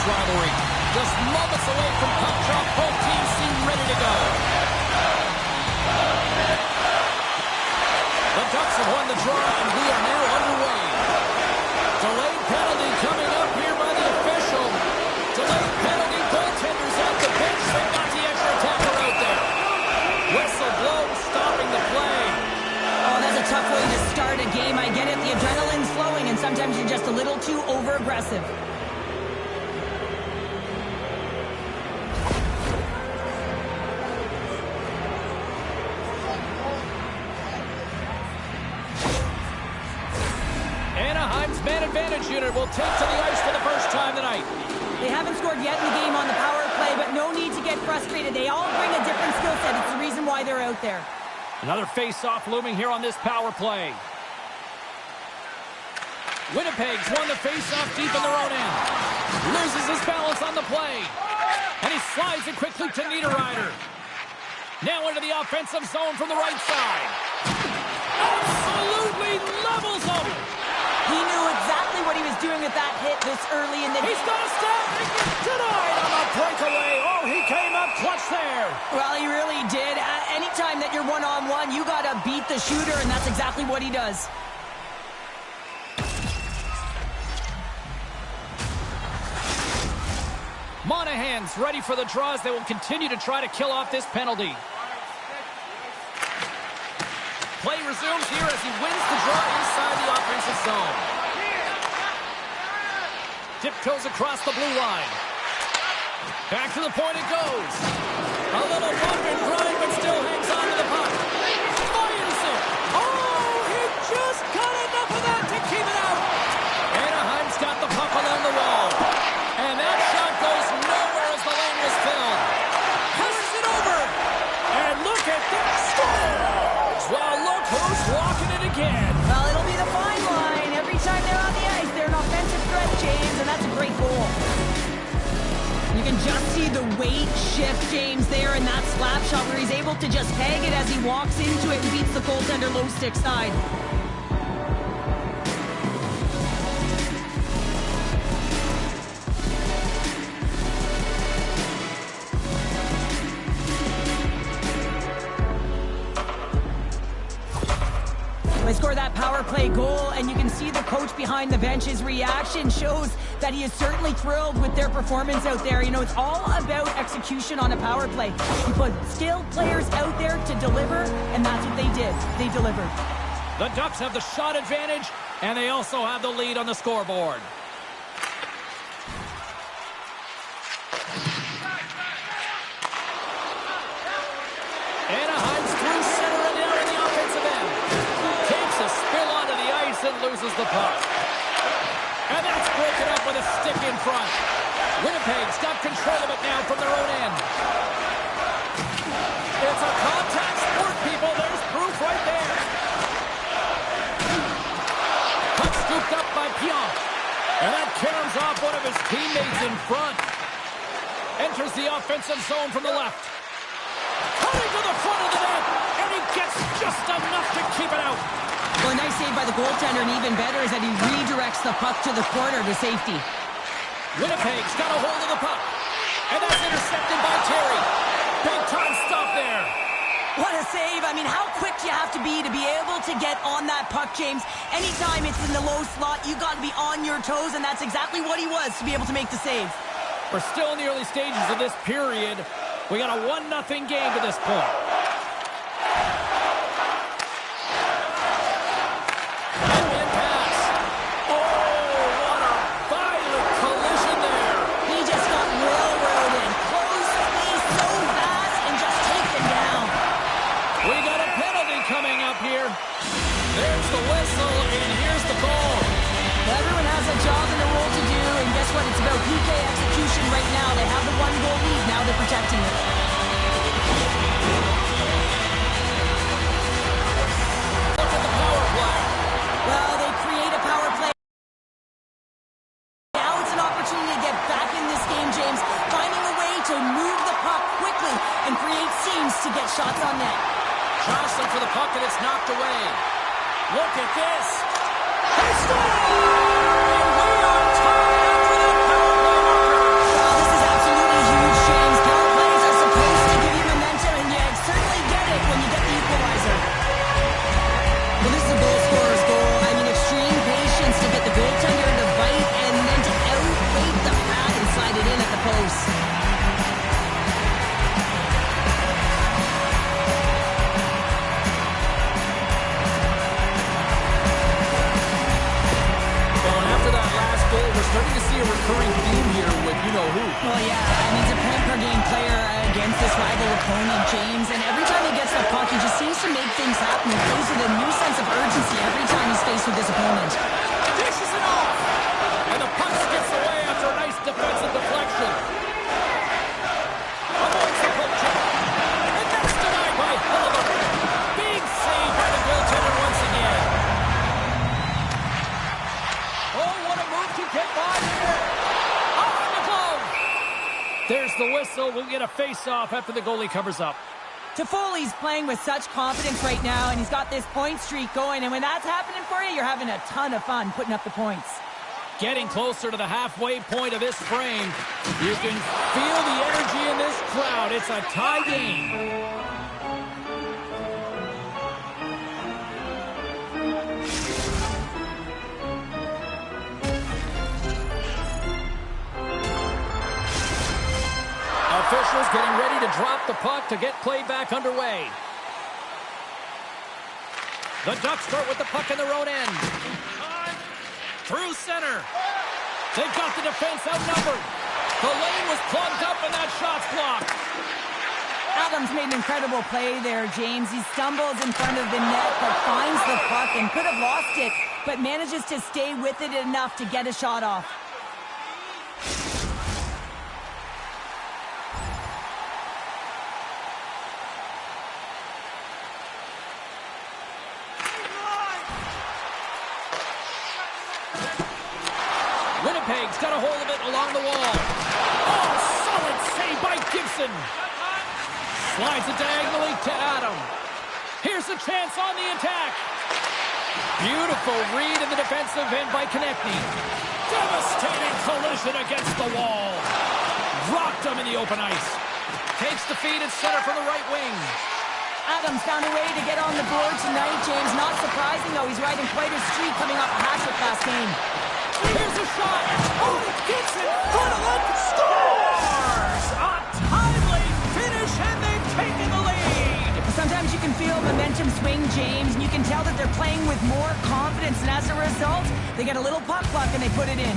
rivalry. Just moments away from puck drop, both teams seem ready to go. The Ducks have won the draw, and we are now underway. Delayed penalty coming up here by the official. Delayed penalty, goaltenders at the bench. They got the extra attacker out there. Whistle blows, stopping the play. Oh, that's a tough way to start a game. I get it, the adrenaline's flowing, and sometimes you're just a little too over-aggressive. Anaheim's man advantage unit will take to the ice for the first time tonight. They haven't scored yet in the game on the power play, but no need to get frustrated. They all bring a different skill set. It's the reason why they're out there. Another face-off looming here on this power play. Winnipeg's won the face-off deep in their own end. Loses his balance on the play. And he slides it quickly to Niederreiter. Now into the offensive zone from the right side. Absolutely levels him. He knew exactly what he was doing with that hit this early in the game. He's got a step. Denied on the breakaway. Oh, he came up clutch there. Well, he really did. Anytime that you're one-on-one, you got to beat the shooter, and that's exactly what he does. Monahan's ready for the draws. They will continue to try to kill off this penalty. Play resumes here as he wins the draw inside the offensive zone. Tiptoes across the blue line. Back to the point it goes. A little bump and grind, but still hangs on to the puck. Fires it. Oh, he just got enough of that to keep it out. Anaheim's got the puck along the wall. And that shot goes nowhere as the lane was filled. Passes it over. And look at that scores. Well, look who's walking it again. Well, it'll be the fine line. Every time they're on the ice, they're an offensive threat, James, and that's a great goal. You can just see the weight shift, James, there in that slap shot where he's able to just peg it as he walks into it and beats the goaltender low stick side. They score that power play goal, and you can see the coach behind the bench's reaction shows that he is certainly thrilled with their performance out there. You know, it's all about execution on a power play. You put skilled players out there to deliver, and that's what they did. They delivered. The Ducks have the shot advantage, and they also have the lead on the scoreboard. Anaheim's through center and down in the offensive end. Takes a spill onto the ice and loses the puck. And that's broken up with a stick in front. Winnipeg's got control of it now from their own end. It's a contact sport, people. There's proof right there. Puck scooped up by Pion. And that caroms off one of his teammates in front. Enters the offensive zone from the left. Cutting to the front of the net. And he gets just enough to keep it out. Well, a nice save by the goaltender, and even better is that he redirects the puck to the corner to safety. Winnipeg's got a hold of the puck. And that's intercepted by Terry. Big time stop there. What a save. I mean, how quick do you have to be able to get on that puck, James? Anytime it's in the low slot, you got to be on your toes, and that's exactly what he was to be able to make the save. We're still in the early stages of this period. We got a 1-0 game to this point. Headman pass. Oh, what a violent collision there. He just got railroaded. Close space so fast and just taken down. We got a penalty coming up here. There's the whistle, and here's the ball. Well, everyone has a job and a role to do, and guess what? It's about PK execution right now. They have the 1-goal lead. Now they're protecting it. Look at the power play. Well, they create a power play. Now it's an opportunity to get back in this game, James. Finding a way to move the puck quickly and create seams to get shots on net. Jostling for the puck, and it's knocked away. Look at this. They score! And we are tied after that power play marker. opponent, James. And every time he gets the puck, he just seems to make things happen. He plays with a new sense of urgency every time he's faced with his opponent. Dishes it off! And the puck skips away after a nice defensive deflection. Avoids the poke check. And that's denied by Hellebuyck. Big save by the goaltender once again. Oh, what a move to get by here. Off the glove. There's the whistle. We'll get a face-off after the goalie covers up. Toffoli's playing with such confidence right now, and he's got this point streak going. And when that's happening for you, you're having a ton of fun putting up the points. Getting closer to the halfway point of this frame. You can feel the energy in this crowd. It's a tie game. Officials getting ready to drop the puck to get play back underway. The Ducks start with the puck in their own end. Through center. They've got the defense outnumbered. The lane was plugged up and that shot's blocked. Adams made an incredible play there, James. He stumbles in front of the net, but finds the puck and could have lost it, but manages to stay with it enough to get a shot off. Winnipeg's got a hold of it along the wall. Oh, solid save by Gibson. Slides it diagonally to Adam. Here's a chance on the attack. Beautiful read in the defensive end by Konechny. Devastating collision against the wall. Rocked him in the open ice. Takes the feed at center from the right wing. Adams found a way to get on the board tonight, James. Not surprising, though. He's riding quite a streak coming off a hat-trick last game. Here's a shot. Oh, gets in front of it. Scores! A timely finish, and they've taken the lead. Sometimes you can feel momentum swing, James, and you can tell that they're playing with more confidence, and as a result, they get a little puck luck and they put it in.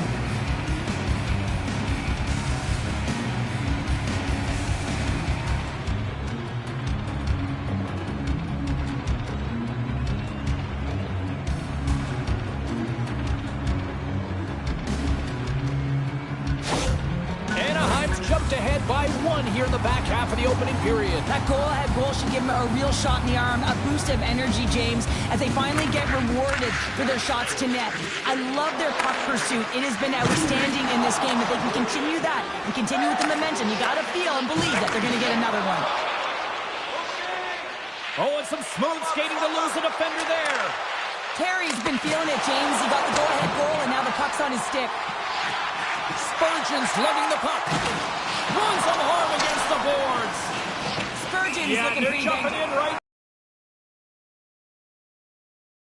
Jumped ahead by one here in the back half of the opening period. That goal-ahead goal should give them a real shot in the arm, a boost of energy, James, as they finally get rewarded for their shots to net. I love their puck pursuit. It has been outstanding in this game. If they can continue that and continue with the momentum, you got to feel and believe that they're going to get another one. Oh, and some smooth skating to lose a defender there. Terry's been feeling it, James. He got the goal-ahead goal, and now the puck's on his stick. Spurgeon's lugging the puck. Runs him hard against the boards. Spurgeon's looking pretty jumping in right.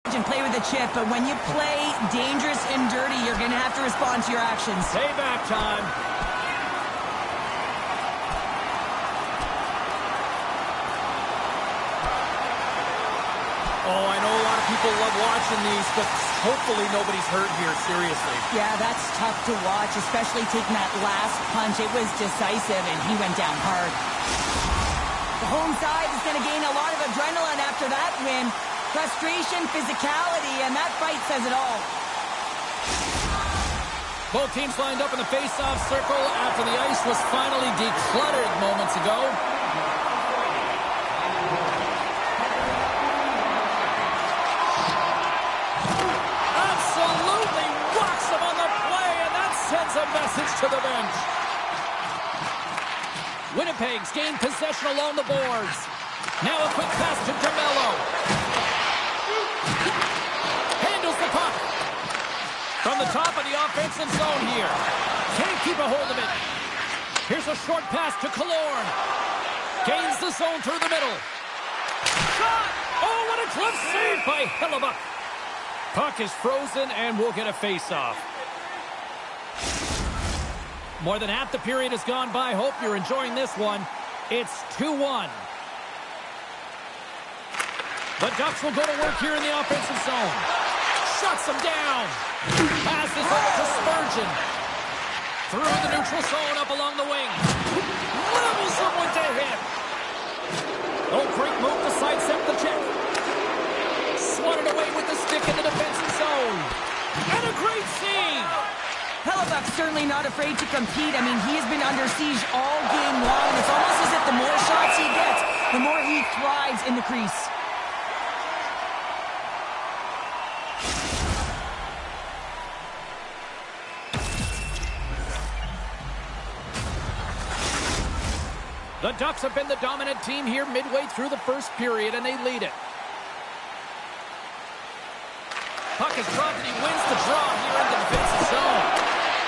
And play with a chip, but when you play dangerous and dirty, you're going to have to respond to your actions. Payback time. Oh, I know a lot of people love watching these, but hopefully nobody's hurt here, seriously. Yeah, that's tough to watch, especially taking that last punch. It was decisive, and he went down hard. The home side is going to gain a lot of adrenaline after that win. Frustration, physicality, and that fight says it all. Both teams lined up in the face-off circle after the ice was finally decluttered moments ago. Sends a message to the bench. Winnipeg's gained possession along the boards. Now a quick pass to DeMello. Handles the puck. From the top of the offensive zone here. Can't keep a hold of it. Here's a short pass to Killorn. Gains the zone through the middle. Shot! Oh, what a glove save by Hellebuyck. Puck is frozen and we'll get a face-off. More than half the period has gone by. Hope you're enjoying this one. It's 2-1. The Ducks will go to work here in the offensive zone. Shuts them down. Passes over to Spurgeon. Through the neutral zone up along the wing. Levels them with the hit. great move to sidestep the check. Swatted away with the stick in the defensive zone. And a great save! Hellebuyck's certainly not afraid to compete. I mean, he has been under siege all game long. It's almost as if the more shots he gets, the more he thrives in the crease. The Ducks have been the dominant team here midway through the first period, and they lead it. Puck is dropped, and he wins the draw here in the defensive zone.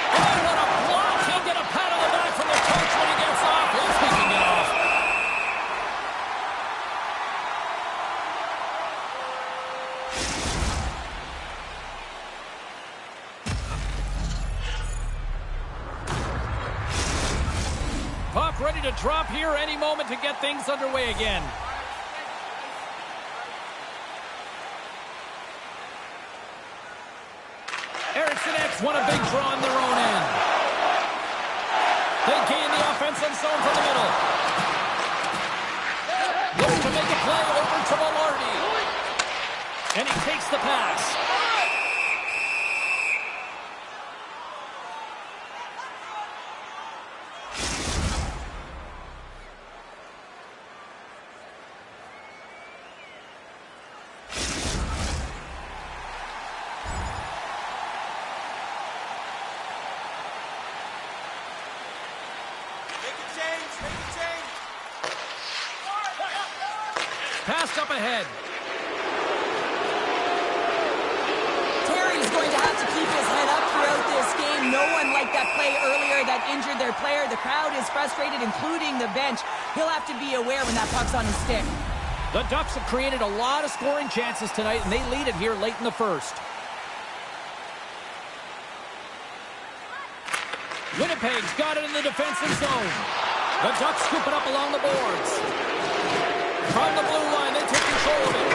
Oh, what a block! He'll get a pat on the back from the coach when he gets off. Let's see if he can get off. Puck ready to drop here any moment to get things underway again. Eriksson Ek won a big draw in their own end. They gain the offensive zone from the middle. Looks to make a play over to Velarde. And he takes the pass. Passed up ahead. Terry's going to have to keep his head up throughout this game. No one liked that play earlier that injured their player. The crowd is frustrated, including the bench. He'll have to be aware when that puck's on his stick. The Ducks have created a lot of scoring chances tonight, and they lead it here late in the first. Winnipeg's got it in the defensive zone. The Ducks scoop it up along the boards. From the blue line, they take control of it.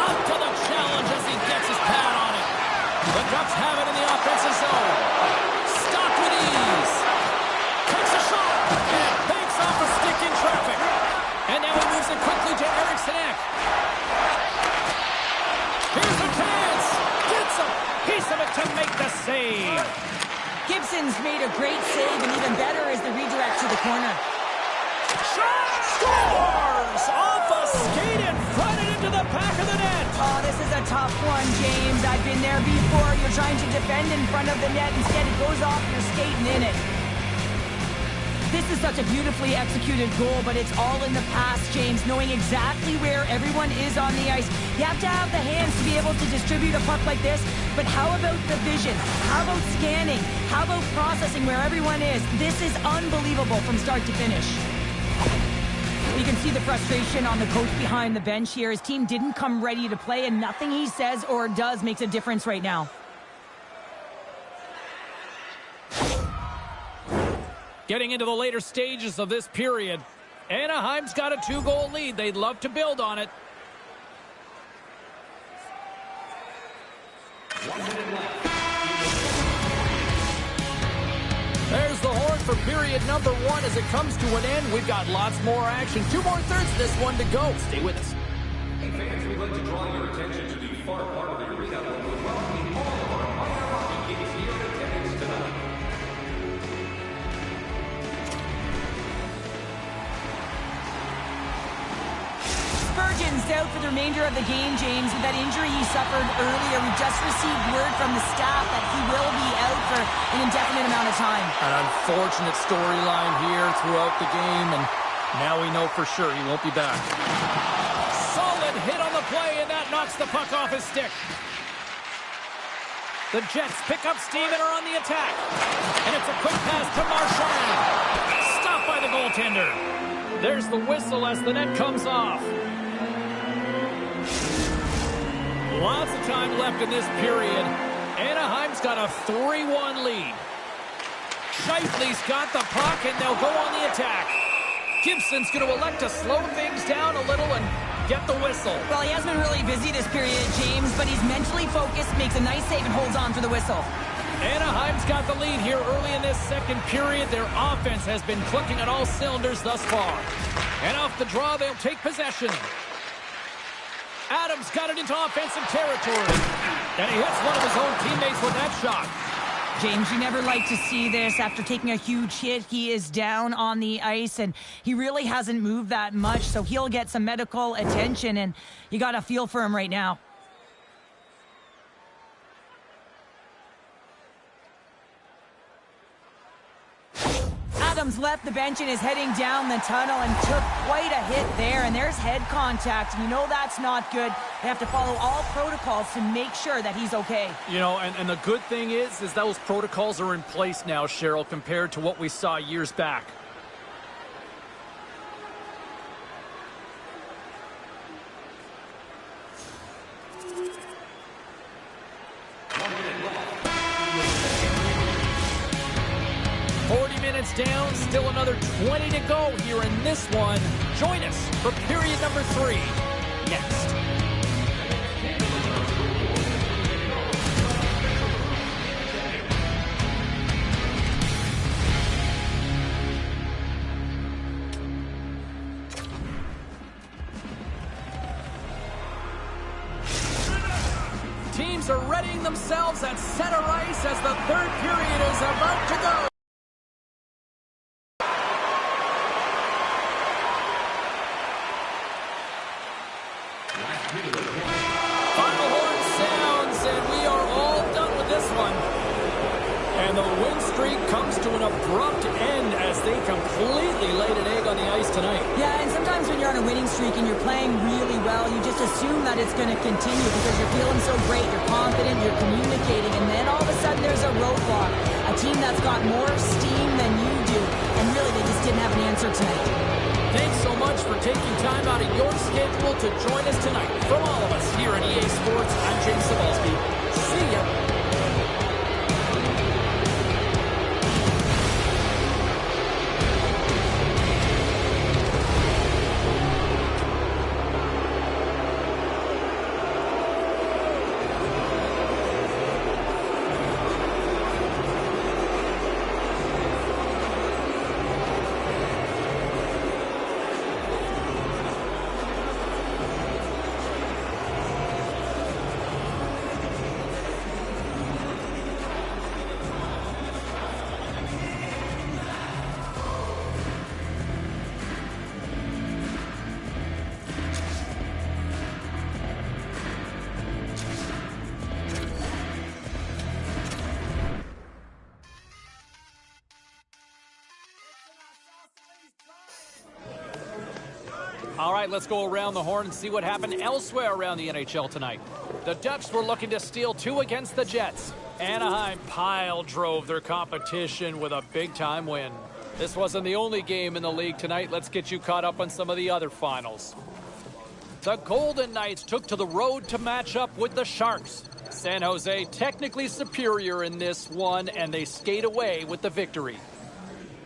Up to the challenge as he gets his pad on it. The Ducks have it in the offensive zone. Stopped with ease. Takes a shot. And it banks off a stick in traffic. And now he moves it quickly to Eriksson Ek. Here's a chance. Gets a piece of it to make the save. Gibson's made a great save, and even better is the redirect to the corner. Shot! Scores! Off a skate and fronted into the back of the net. Oh, this is a tough one, James. I've been there before. You're trying to defend in front of the net. Instead, it goes off. You're skating in it. This is such a beautifully executed goal, but it's all in the pass, James, knowing exactly where everyone is on the ice. You have to have the hands to be able to distribute a puck like this, but how about the vision? How about scanning? How about processing where everyone is? This is unbelievable from start to finish. You can see the frustration on the coach behind the bench here. His team didn't come ready to play, and nothing he says or does makes a difference right now. Getting into the later stages of this period, Anaheim's got a 2-goal lead. They'd love to build on it. There's the horn for period number 1 as it comes to an end. We've got lots more action. 2 more thirds of this one to go. Stay with us. Hey fans, we'd like to draw your attention to the far part of the arena where we're welcoming all of our minor hockey games here in attendance tonight. Spurgeon's out for the remainder of the game, James, with that injury he suffered earlier. We just received word from the staff that he will be out for an indefinite amount of time. An unfortunate storyline here throughout the game, and now we know for sure he won't be back. Solid hit on the play, and that knocks the puck off his stick. The Jets pick up steam and are on the attack. And it's a quick pass to Marchand. Stopped by the goaltender. There's the whistle as the net comes off. Lots of time left in this period. Anaheim's got a 3-1 lead. Scheifele's got the puck, and they'll go on the attack. Gibson's going to elect to slow things down a little and get the whistle. Well, he hasn't been really busy this period, James, but he's mentally focused, makes a nice save, and holds on for the whistle. Anaheim's got the lead here early in this second period. Their offense has been clicking on all cylinders thus far. And off the draw, they'll take possession. Adams got it into offensive territory. And he hits one of his own teammates with that shot. James, you never like to see this. After taking a huge hit, he is down on the ice, and he really hasn't moved that much, so he'll get some medical attention, and you got to feel for him right now. Adams left the bench and is heading down the tunnel and took quite a hit there, and there's head contact. You know that's not good. They have to follow all protocols to make sure that he's okay. You know, and the good thing is those protocols are in place now, Cheryl, compared to what we saw years back. Down, still another 20 to go here in this one. Join us for period number 3 next. Teams are readying themselves at center ice as the third period is about to go. Abrupt end as they completely laid an egg on the ice tonight. Yeah, and sometimes when you're on a winning streak and you're playing really well, you just assume that it's going to continue because you're feeling so great, you're confident, you're communicating, and then all of a sudden there's a roadblock. A team that's got more steam than you do, and really they just didn't have an answer tonight. Thanks so much for taking time out of your schedule to join us tonight. From all of us here at EA Sports, I'm James Cebulski. See ya. All right, let's go around the horn and see what happened elsewhere around the NHL tonight. The Ducks were looking to steal 2 against the Jets. Anaheim pile drove their competition with a big-time win. This wasn't the only game in the league tonight. Let's get you caught up on some of the other finals. The Golden Knights took to the road to match up with the Sharks. San Jose technically superior in this one, and they skate away with the victory.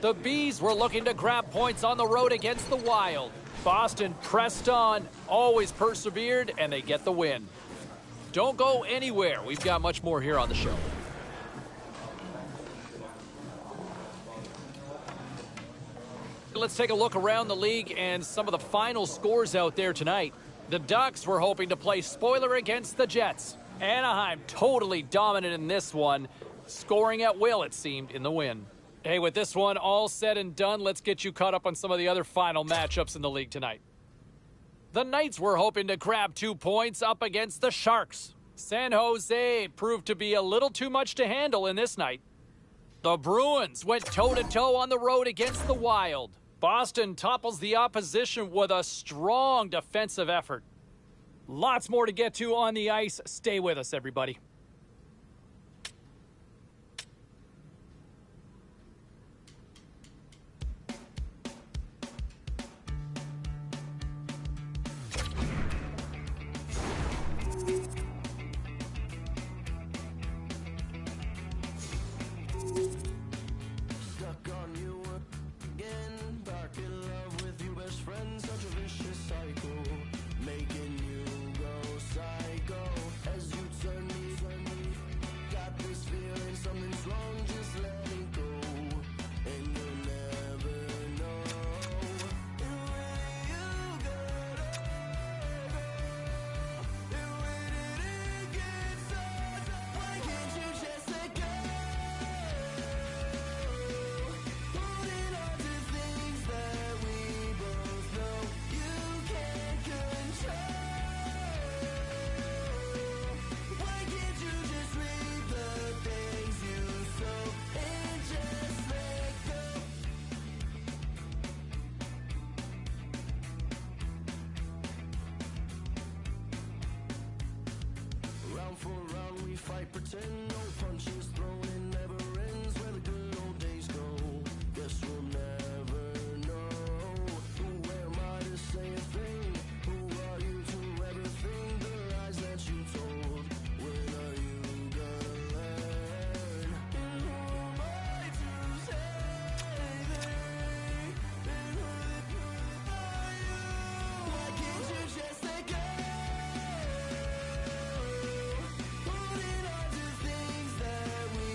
The Bees were looking to grab points on the road against the Wild. Boston pressed on, always persevered, and they get the win. Don't go anywhere. We've got much more here on the show. Let's take a look around the league and some of the final scores out there tonight. The Ducks were hoping to play spoiler against the Jets. Anaheim totally dominant in this one, scoring at will, it seemed, in the win. Hey, with this one all said and done, let's get you caught up on some of the other final matchups in the league tonight. The Knights were hoping to grab 2 points up against the Sharks. San Jose proved to be a little too much to handle in this night. The Bruins went toe-to-toe on the road against the Wild. Boston topples the opposition with a strong defensive effort. Lots more to get to on the ice. Stay with us, everybody. fight, pretend no punches thrown, it never ends. Where the good old days go, guess we'll never know. Who am I to say a thing? Who are you to ever think the lies that you told? When are you gonna learn? And who am I to say they been hurt by you? Why can't you just let go? Holding on to things that we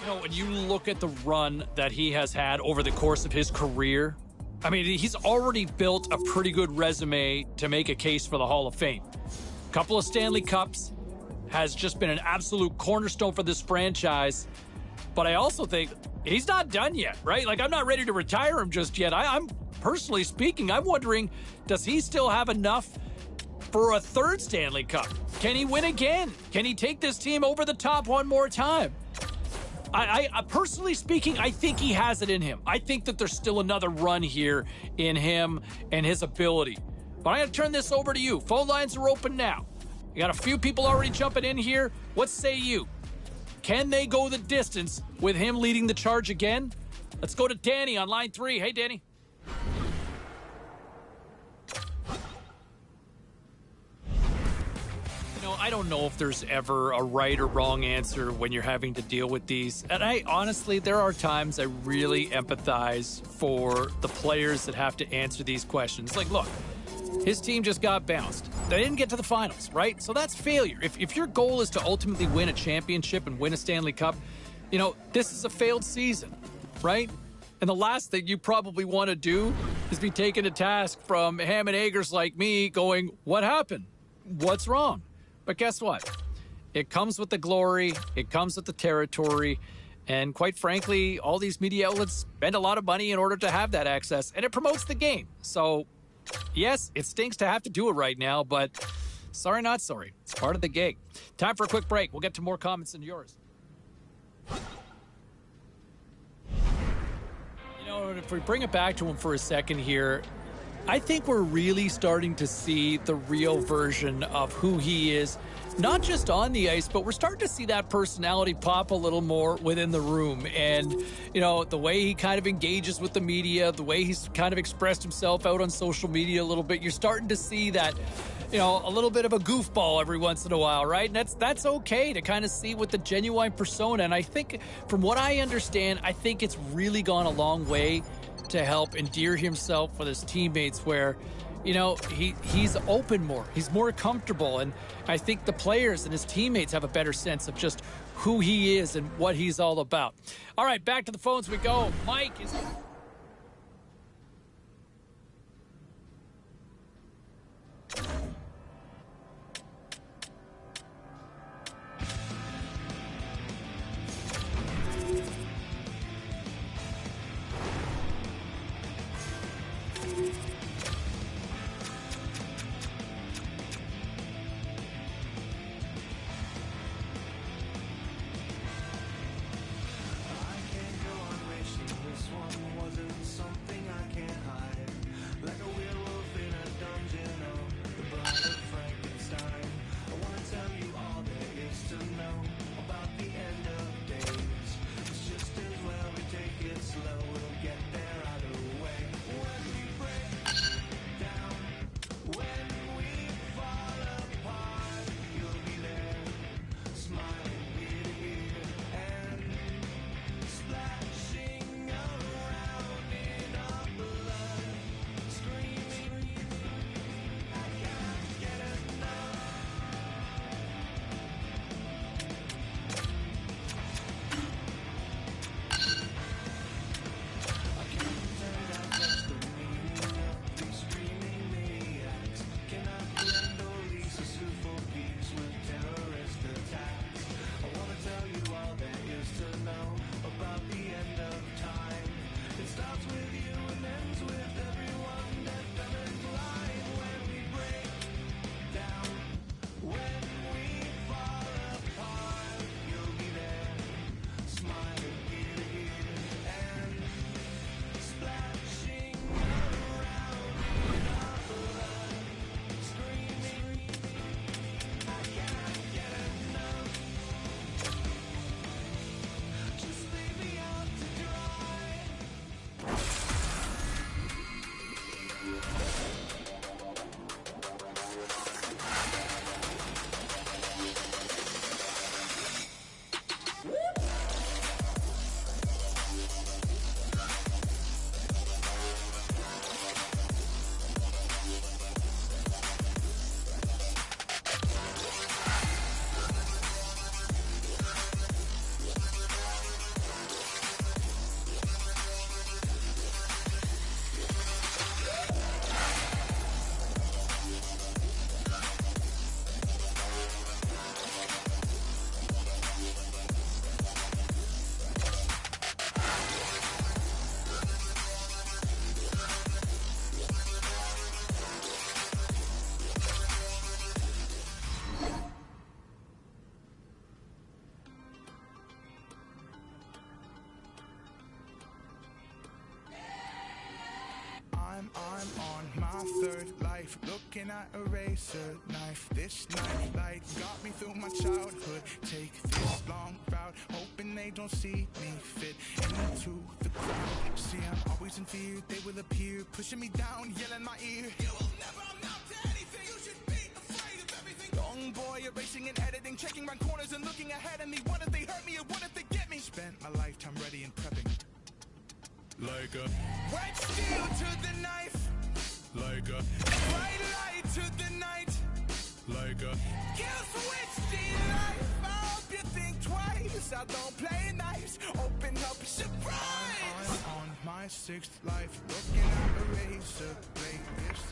When you look at the run that he has had over the course of his career, I mean, he's already built a pretty good resume to make a case for the Hall of Fame. Couple of Stanley Cups, has just been an absolute cornerstone for this franchise. But I also think he's not done yet, right? Like, I'm not ready to retire him just yet. I'm personally speaking, I'm wondering, does he still have enough for a third Stanley Cup? Can he win again? Can he take this team over the top one more time? I personally speaking, I think he has it in him. I think that there's still another run here in him and his ability. But I'm going to turn this over to you. Phone lines are open now. You got a few people already jumping in here. What say you? Can they go the distance with him leading the charge again? Let's go to Danny on line 3. Hey, Danny. I don't know if there's ever a right or wrong answer when you're having to deal with these. And I honestly, there are times I really empathize for the players that have to answer these questions. Like, look, his team just got bounced. They didn't get to the finals, right? So that's failure. If your goal is to ultimately win a championship and win a Stanley Cup, this is a failed season, right? And the last thing you probably want to do is be taken to task from ham and eggers like me going, what happened? What's wrong? But guess what? It comes with the glory. It comes with the territory. And quite frankly, all these media outlets spend a lot of money in order to have that access, and it promotes the game. So, yes, it stinks to have to do it right now, but sorry, not sorry. It's part of the gig. Time for a quick break. We'll get to more comments than yours. If we bring it back to him for a second here, I think we're really starting to see the real version of who he is, not just on the ice, but we're starting to see that personality pop a little more within the room. And, the way he kind of engages with the media, the way he's kind of expressed himself out on social media a little bit, you're starting to see that, a little bit of a goofball every once in a while, right? And that's okay to kind of see with the genuine persona. And I think, from what I understand, I think it's really gone a long way to help endear himself with his teammates where, he's open more. He's more comfortable. And I think the players and his teammates have a better sense of just who he is and what he's all about. All right, back to the phones we go. Mike is... life, looking at a razor knife. This night light got me through my childhood. Take this long route, hoping they don't see me fit into the crowd. See, I'm always in fear, they will appear, pushing me down, yelling my ear. You will never amount to anything, you should be afraid of everything. Young boy erasing and editing, checking round corners and looking ahead of me. What if they hurt me or what if they get me? Spent my lifetime ready and prepping. Like a wet steel to the knife. Like a bright light to the night. Like a kill switch the life. I hope you think twice. I don't play nice. Open up, surprise. On my sixth life, looking at a razor blade. This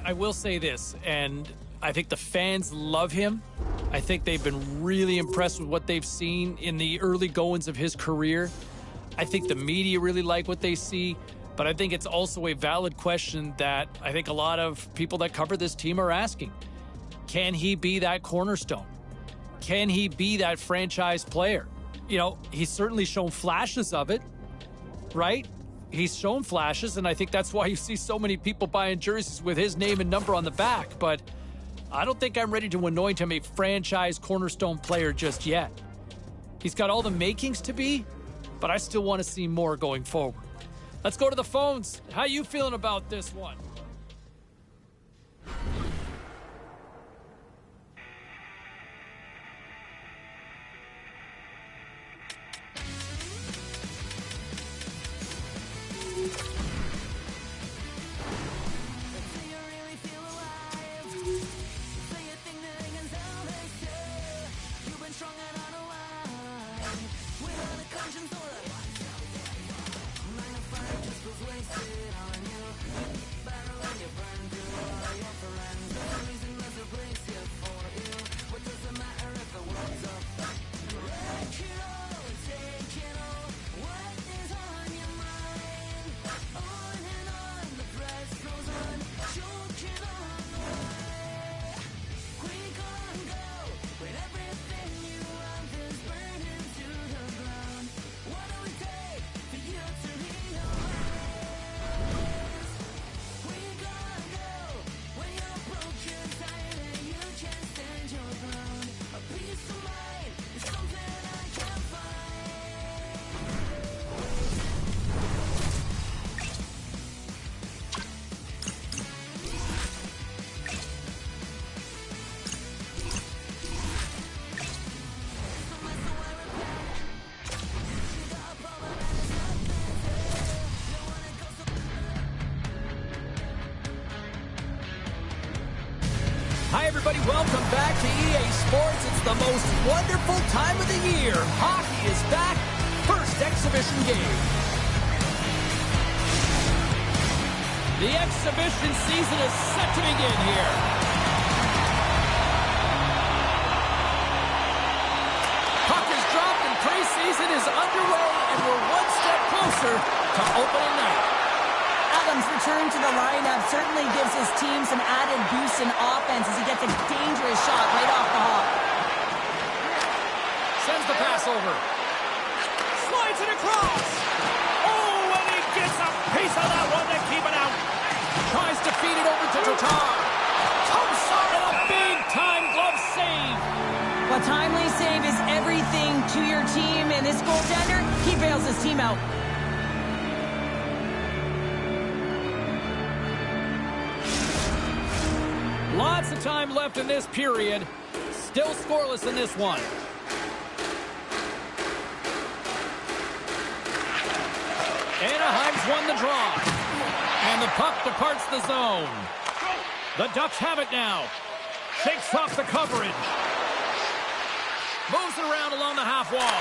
I will say this, and I think the fans love him. I think they've been really impressed with what they've seen in the early goings of his career. I think the media really like what they see, but I think it's also a valid question that I think a lot of people that cover this team are asking. Can he be that cornerstone? Can he be that franchise player? You know, he's certainly shown flashes of it, right? He's shown flashes, and I think that's why you see so many people buying jerseys with his name and number on the back, but I don't think I'm ready to anoint him a franchise cornerstone player just yet. He's got all the makings to be, but I still want to see more going forward. Let's go to the phones. How you feeling about this one? Hi, everybody. Welcome back to EA Sports. It's the most wonderful time of the year. Hockey is back. First exhibition game. The exhibition season is set to begin here. Puck is dropped and preseason is underway, and we're one step closer to opening night. Adams' return to the lineup certainly gives his team some added boost in offense as he gets a dangerous shot right off the hop. Sends the pass over. Slides it across. Oh, and he gets a piece of that one to keep it out. Tries to feed it over to Tatar. Comes up with a big-time glove save. Well, timely save is everything to your team, and this goaltender, he bails his team out. Lots of time left in this period. Still scoreless in this one. Anaheim's won the draw. And the puck departs the zone. The Ducks have it now. Shakes off the coverage. Moves it around along the half wall.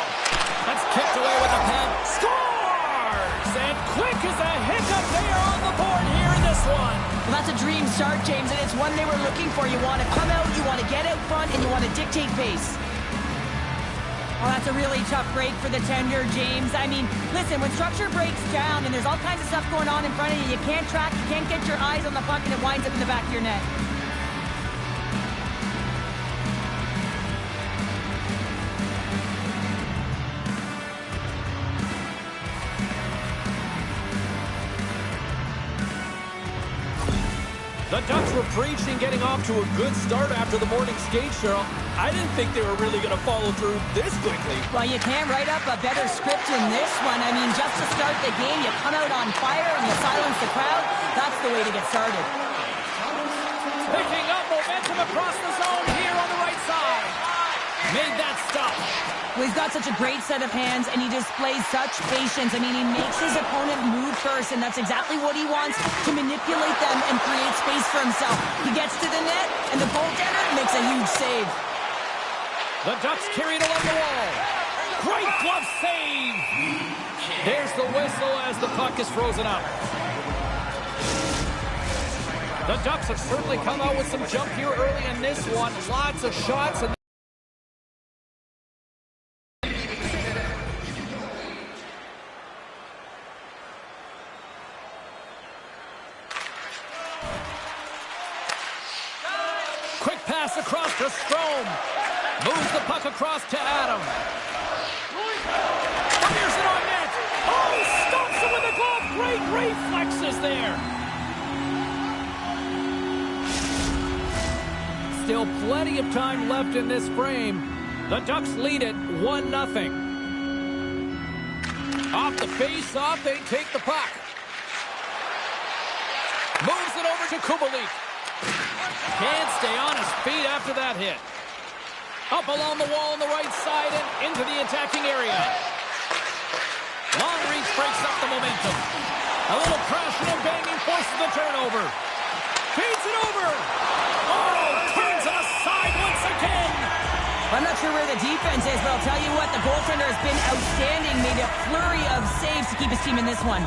That's kicked away with the pen. Scores! And quick as a hiccup, they are on the board here in this one. Well, that's a dream start, James, and it's one they were looking for. You want to come out, you want to get out front, and you want to dictate pace. Well, that's a really tough break for the tender, James. I mean, listen, when structure breaks down and there's all kinds of stuff going on in front of you, you can't track, you can't get your eyes on the puck, and it winds up in the back of your net. The Ducks were preaching getting off to a good start after the morning skate, Cheryl. I didn't think they were really going to follow through this quickly. Well, you can't write up a better script in this one. I mean, just to start the game, you come out on fire and you silence the crowd. That's the way to get started. Picking up momentum across the zone here on the right side. Made that stop. Well, he's got such a great set of hands, and he displays such patience. I mean, he makes his opponent move first, and that's exactly what he wants, to manipulate them and create space for himself. He gets to the net, and the goaltender makes a huge save. The Ducks carry it along the wall. Great glove save. There's the whistle as the puck is frozen up. The Ducks have certainly come out with some jump here early in this one. Lots of shots. And quick pass across to Strome. Moves the puck across to Adam. Fires it on net. Oh, stops it with a glove. Great reflexes there. Still plenty of time left in this frame. The Ducks lead it 1-0. Off the face-off, they take the puck. Moves it over to Kubalik. Can't stay on his feet after that hit. Up along the wall on the right side and into the attacking area. Long reach breaks up the momentum. A little crashing and banging forces the turnover. Feeds it over. Oh, turns it aside once again. I'm not sure where the defense is, but I'll tell you what, the goaltender has been outstanding. Made a flurry of saves to keep his team in this one.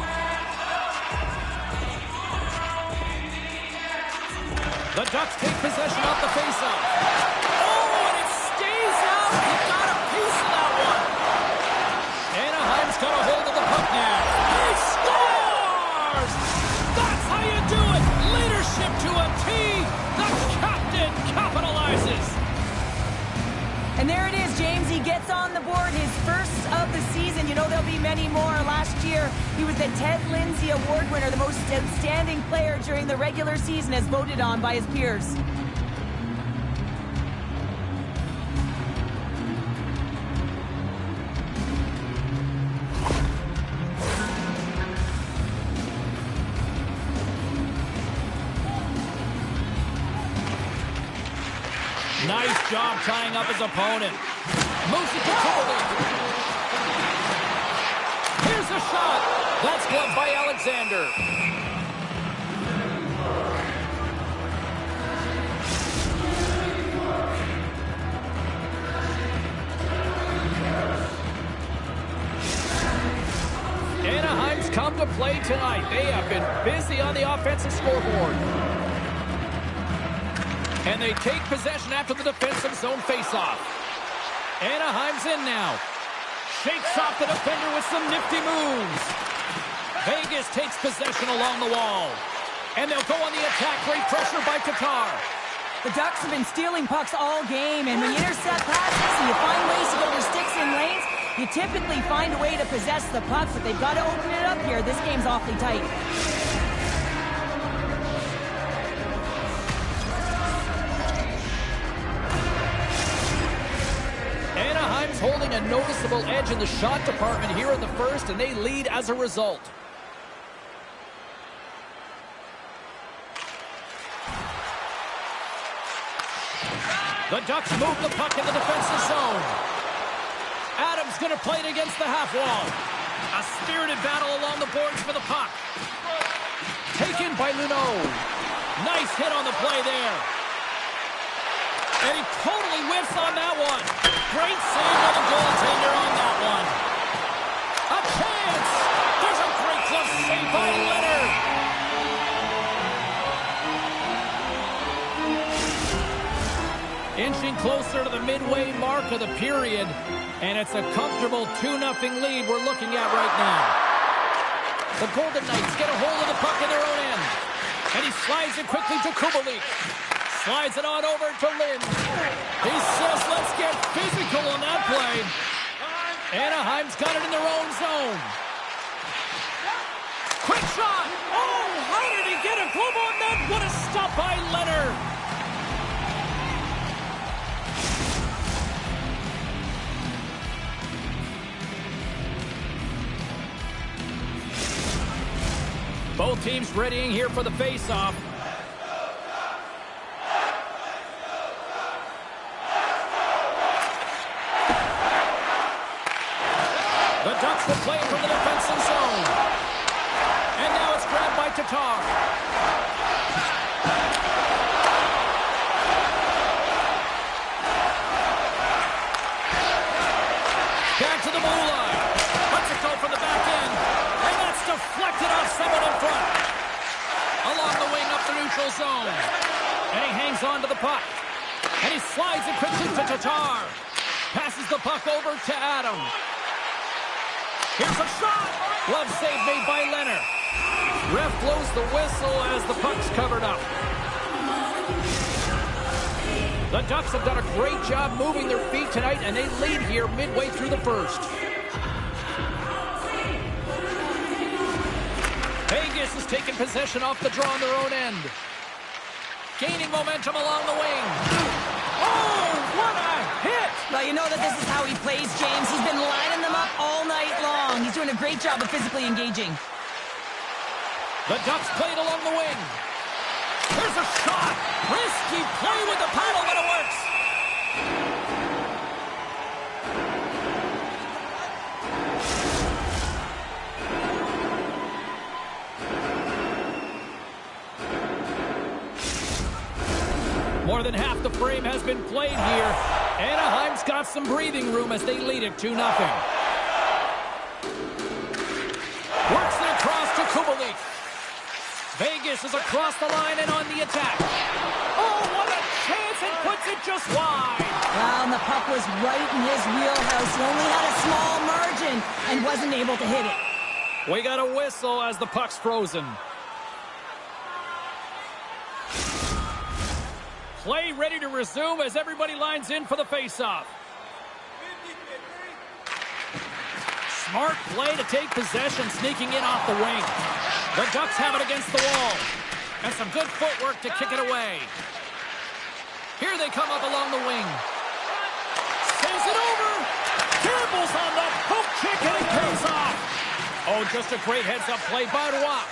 The Ducks take possession off the faceoff. Oh, and it stays out. He got a piece of that one. Anaheim's got a hold of the puck now. He scores! That's how you do it. Leadership to a T. The captain capitalizes. And there it is, James. He gets on the board, his first of the season. You know, there'll be many more. Last year, he was the Ted Lindsay Award winner, the most outstanding player during the regular season, as voted on by his peers. Nice job tying up his opponent. Moves it to Kubalik. Here's a shot. That's blocked by Alexander. Anaheim's come to play tonight. They have been busy on the offensive scoreboard. And they take possession after the defensive zone faceoff. Anaheim's in now. Shakes off the defender with some nifty moves. Vegas takes possession along the wall. And they'll go on the attack. Great pressure by Tatar. The Ducks have been stealing pucks all game, and when you intercept passes and you find ways to get your sticks in lanes, you typically find a way to possess the puck, but they've got to open it up here. This game's awfully tight. Anaheim's holding a noticeable edge in the shot department here in the first, and they lead as a result. The Ducks move the puck in the defensive zone. Adams going to play it against the half wall. A spirited battle along the boards for the puck. Taken by Luneau. Nice hit on the play there. And he totally whiffs on that one. Great save by the goaltender on that one. A chance. There's a great glove save by Leonard. Inching closer to the midway mark of the period. And it's a comfortable 2-0 lead we're looking at right now. The Golden Knights get a hold of the puck in their own end. And he slides it quickly to Kubalik. Slides it on over to Lynn. He says, let's get physical on that play. Anaheim's got it in their own zone. Quick shot. Oh, how did he get a glove on that? What a stop by Leonard. Both teams readying here for the face-off. The Ducks will play from the defensive zone. And now it's grabbed by Tatar. Back to the blue line. Lets it go from the back end. And that's deflected off someone in front. Along the wing up the neutral zone. And he hangs on to the puck. And he slides it quickly to Tatar. Passes the puck over to Adam. Here's a shot. Glove save made by Leonard. Ref blows the whistle as the puck's covered up. The Ducks have done a great job moving their feet tonight, and they lead here midway through the first. Vegas has taken possession off the draw on their own end. Gaining momentum along the wing. Oh, what a hit! Well, you know that this is how he plays, James. He's been lining them up all night long. He's doing a great job of physically engaging. The Ducks played along the wing. There's a shot. Risky play with the paddle, but it works. More than half the frame has been played here. Anaheim's got some breathing room as they lead it 2-0. Works it across to Kubalik. Vegas is across the line and on the attack. Oh, what a chance, and puts it just wide. Well, and the puck was right in his wheelhouse. He only had a small margin and wasn't able to hit it. We got a whistle as the puck's frozen. Play ready to resume as everybody lines in for the faceoff. Smart play to take possession, sneaking in off the wing. The Ducks have it against the wall. And some good footwork to kick it away. Here they come up along the wing. Sends it over. Campbell's on the poke kick, and it pays off. Oh, just a great heads-up play by Roy.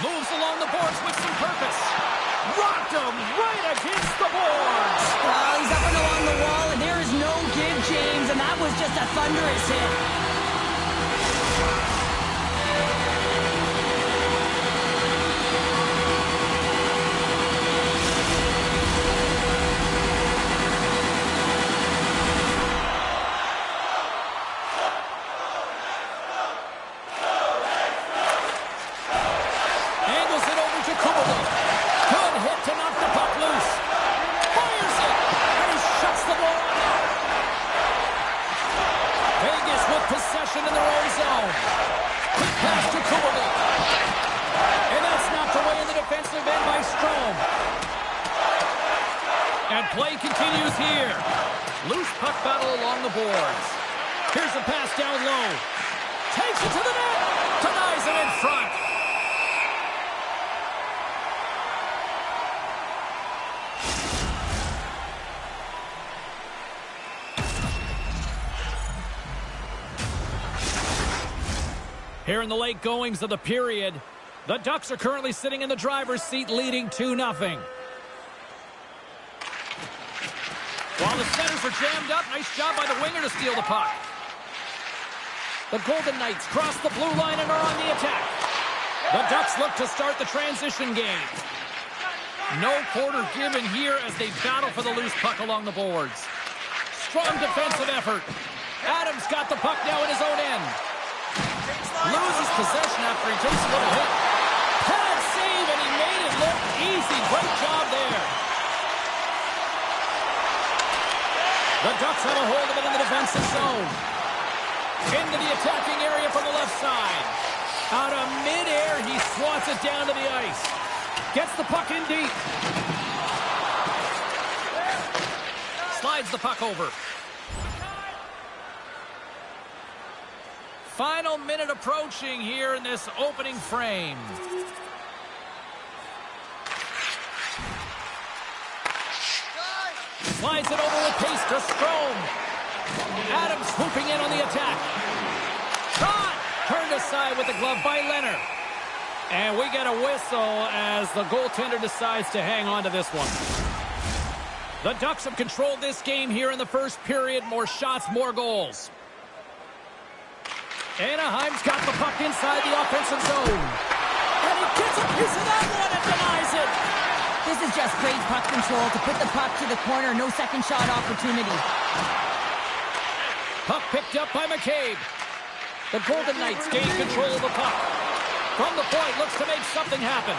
Moves along the boards with some purpose. Rocked him right against the boards. Well, he's up and along the wall, and there is no give, James, and that was just a thunderous hit. Play continues here. Loose puck battle along the boards. Here's a pass down low. Takes it to the net. Denies it in front. Here in the late goings of the period, the Ducks are currently sitting in the driver's seat, leading 2-0. While the centers are jammed up, nice job by the winger to steal the puck. The Golden Knights cross the blue line and are on the attack. The Ducks look to start the transition game. No quarter given here as they battle for the loose puck along the boards. Strong defensive effort. Adams got the puck now in his own end. Loses possession after he takes a little hit. Pad save, and he made it look easy. Great job there. The Ducks have a hold of it in the defensive zone. Into the attacking area from the left side. Out of midair, he swats it down to the ice. Gets the puck in deep. Slides the puck over. Final minute approaching here in this opening frame. Slides it over with pace to Strome. Adams swooping in on the attack. Shot! Turned aside with the glove by Leonard. And we get a whistle as the goaltender decides to hang on to this one. The Ducks have controlled this game here in the first period. More shots, more goals. Anaheim's got the puck inside the offensive zone. And he gets a piece of that one and denies it. This is just great puck control to put the puck to the corner. No second shot opportunity. Puck picked up by McCabe. The Golden Knights gain control of the puck. From the point, looks to make something happen.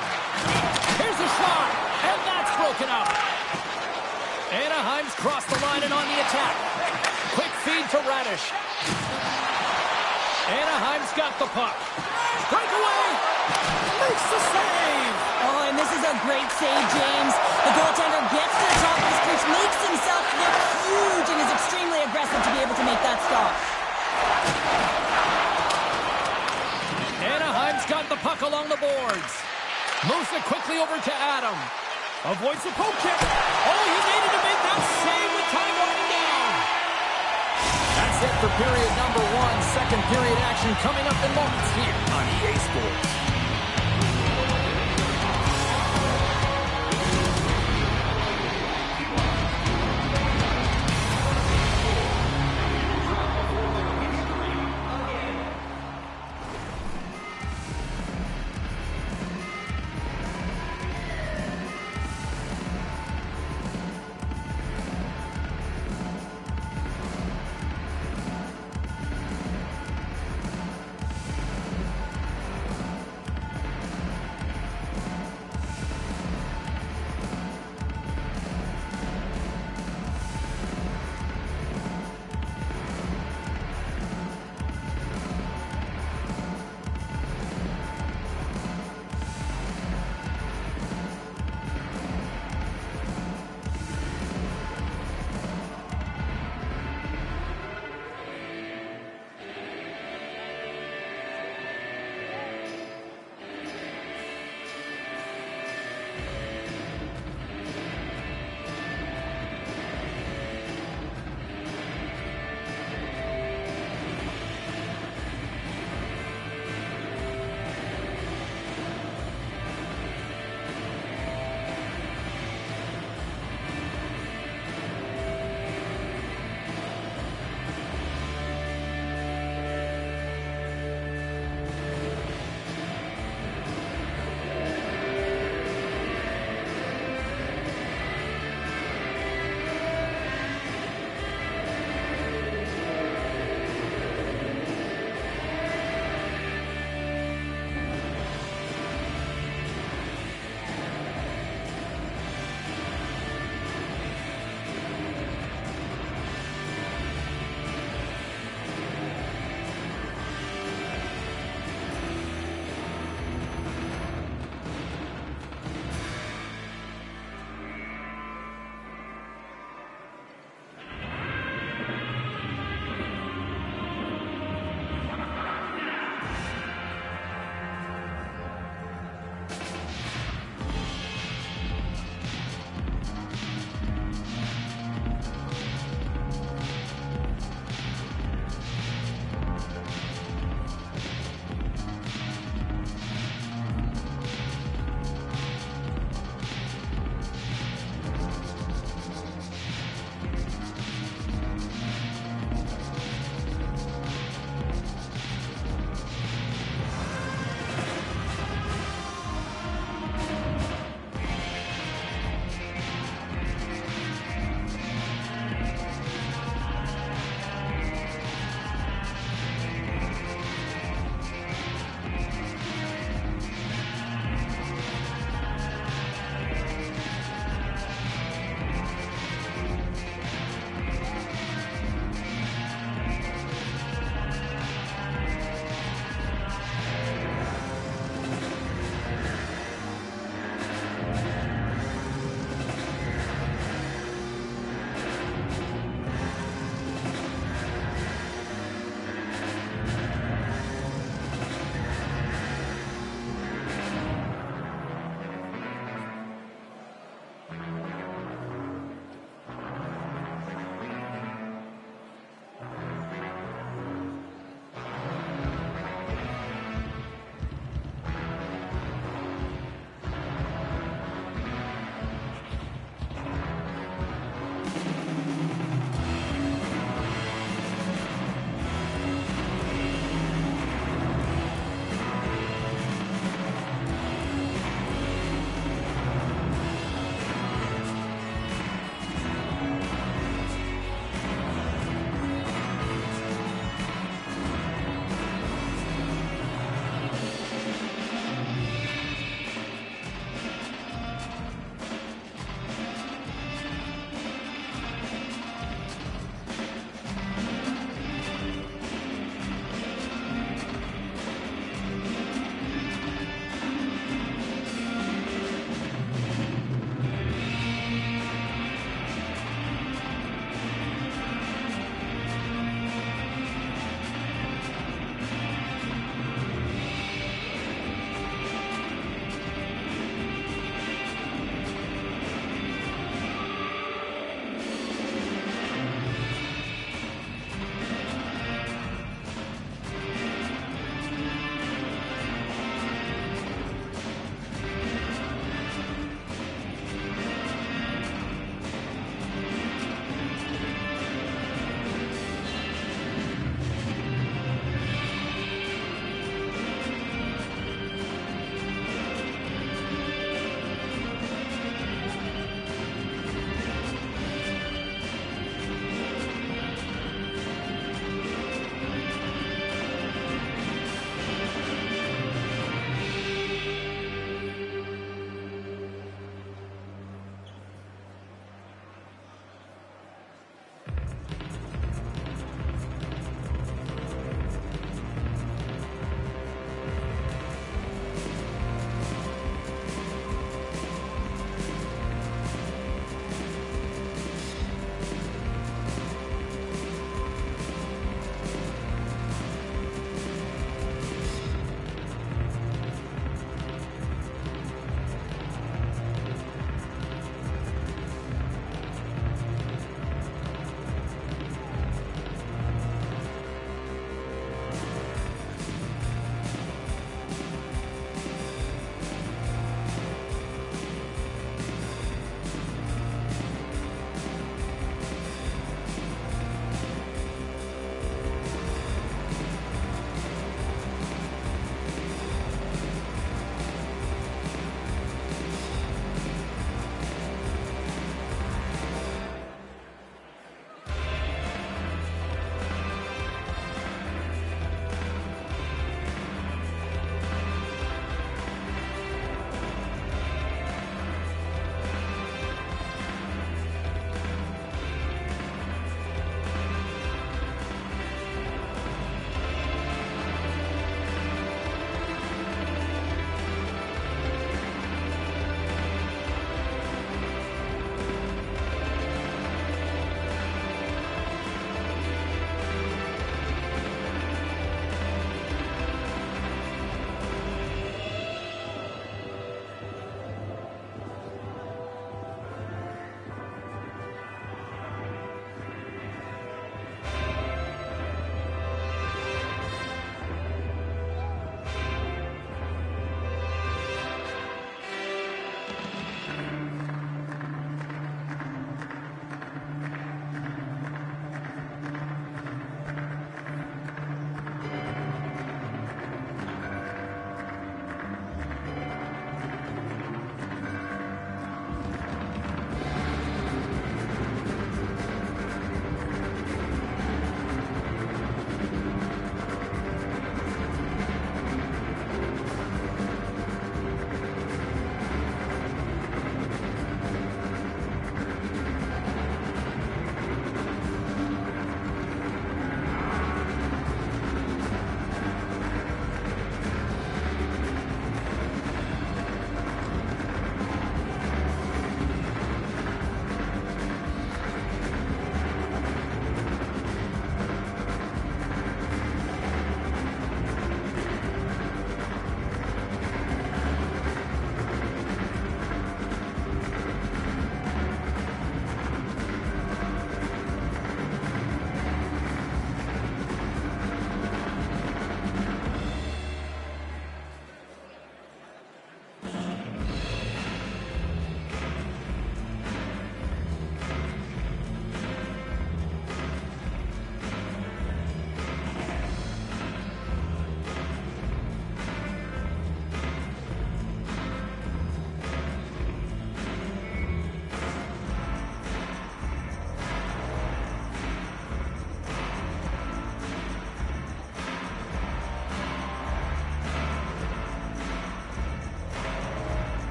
Here's a shot, and that's broken up. Anaheim's crossed the line and on the attack. Quick feed to Radish. Anaheim's got the puck. Breakaway! Makes the save! Oh, and this is a great save, James. The goaltender gets to the top of his crease, makes himself look huge, and is extremely aggressive to be able to make that stop. Anaheim's got the puck along the boards. Moves it quickly over to Adam. Avoids the poke check. Oh, he needed to make that save with time winding down. That's it for period number 1. Second period action coming up in moments here on EA Sports.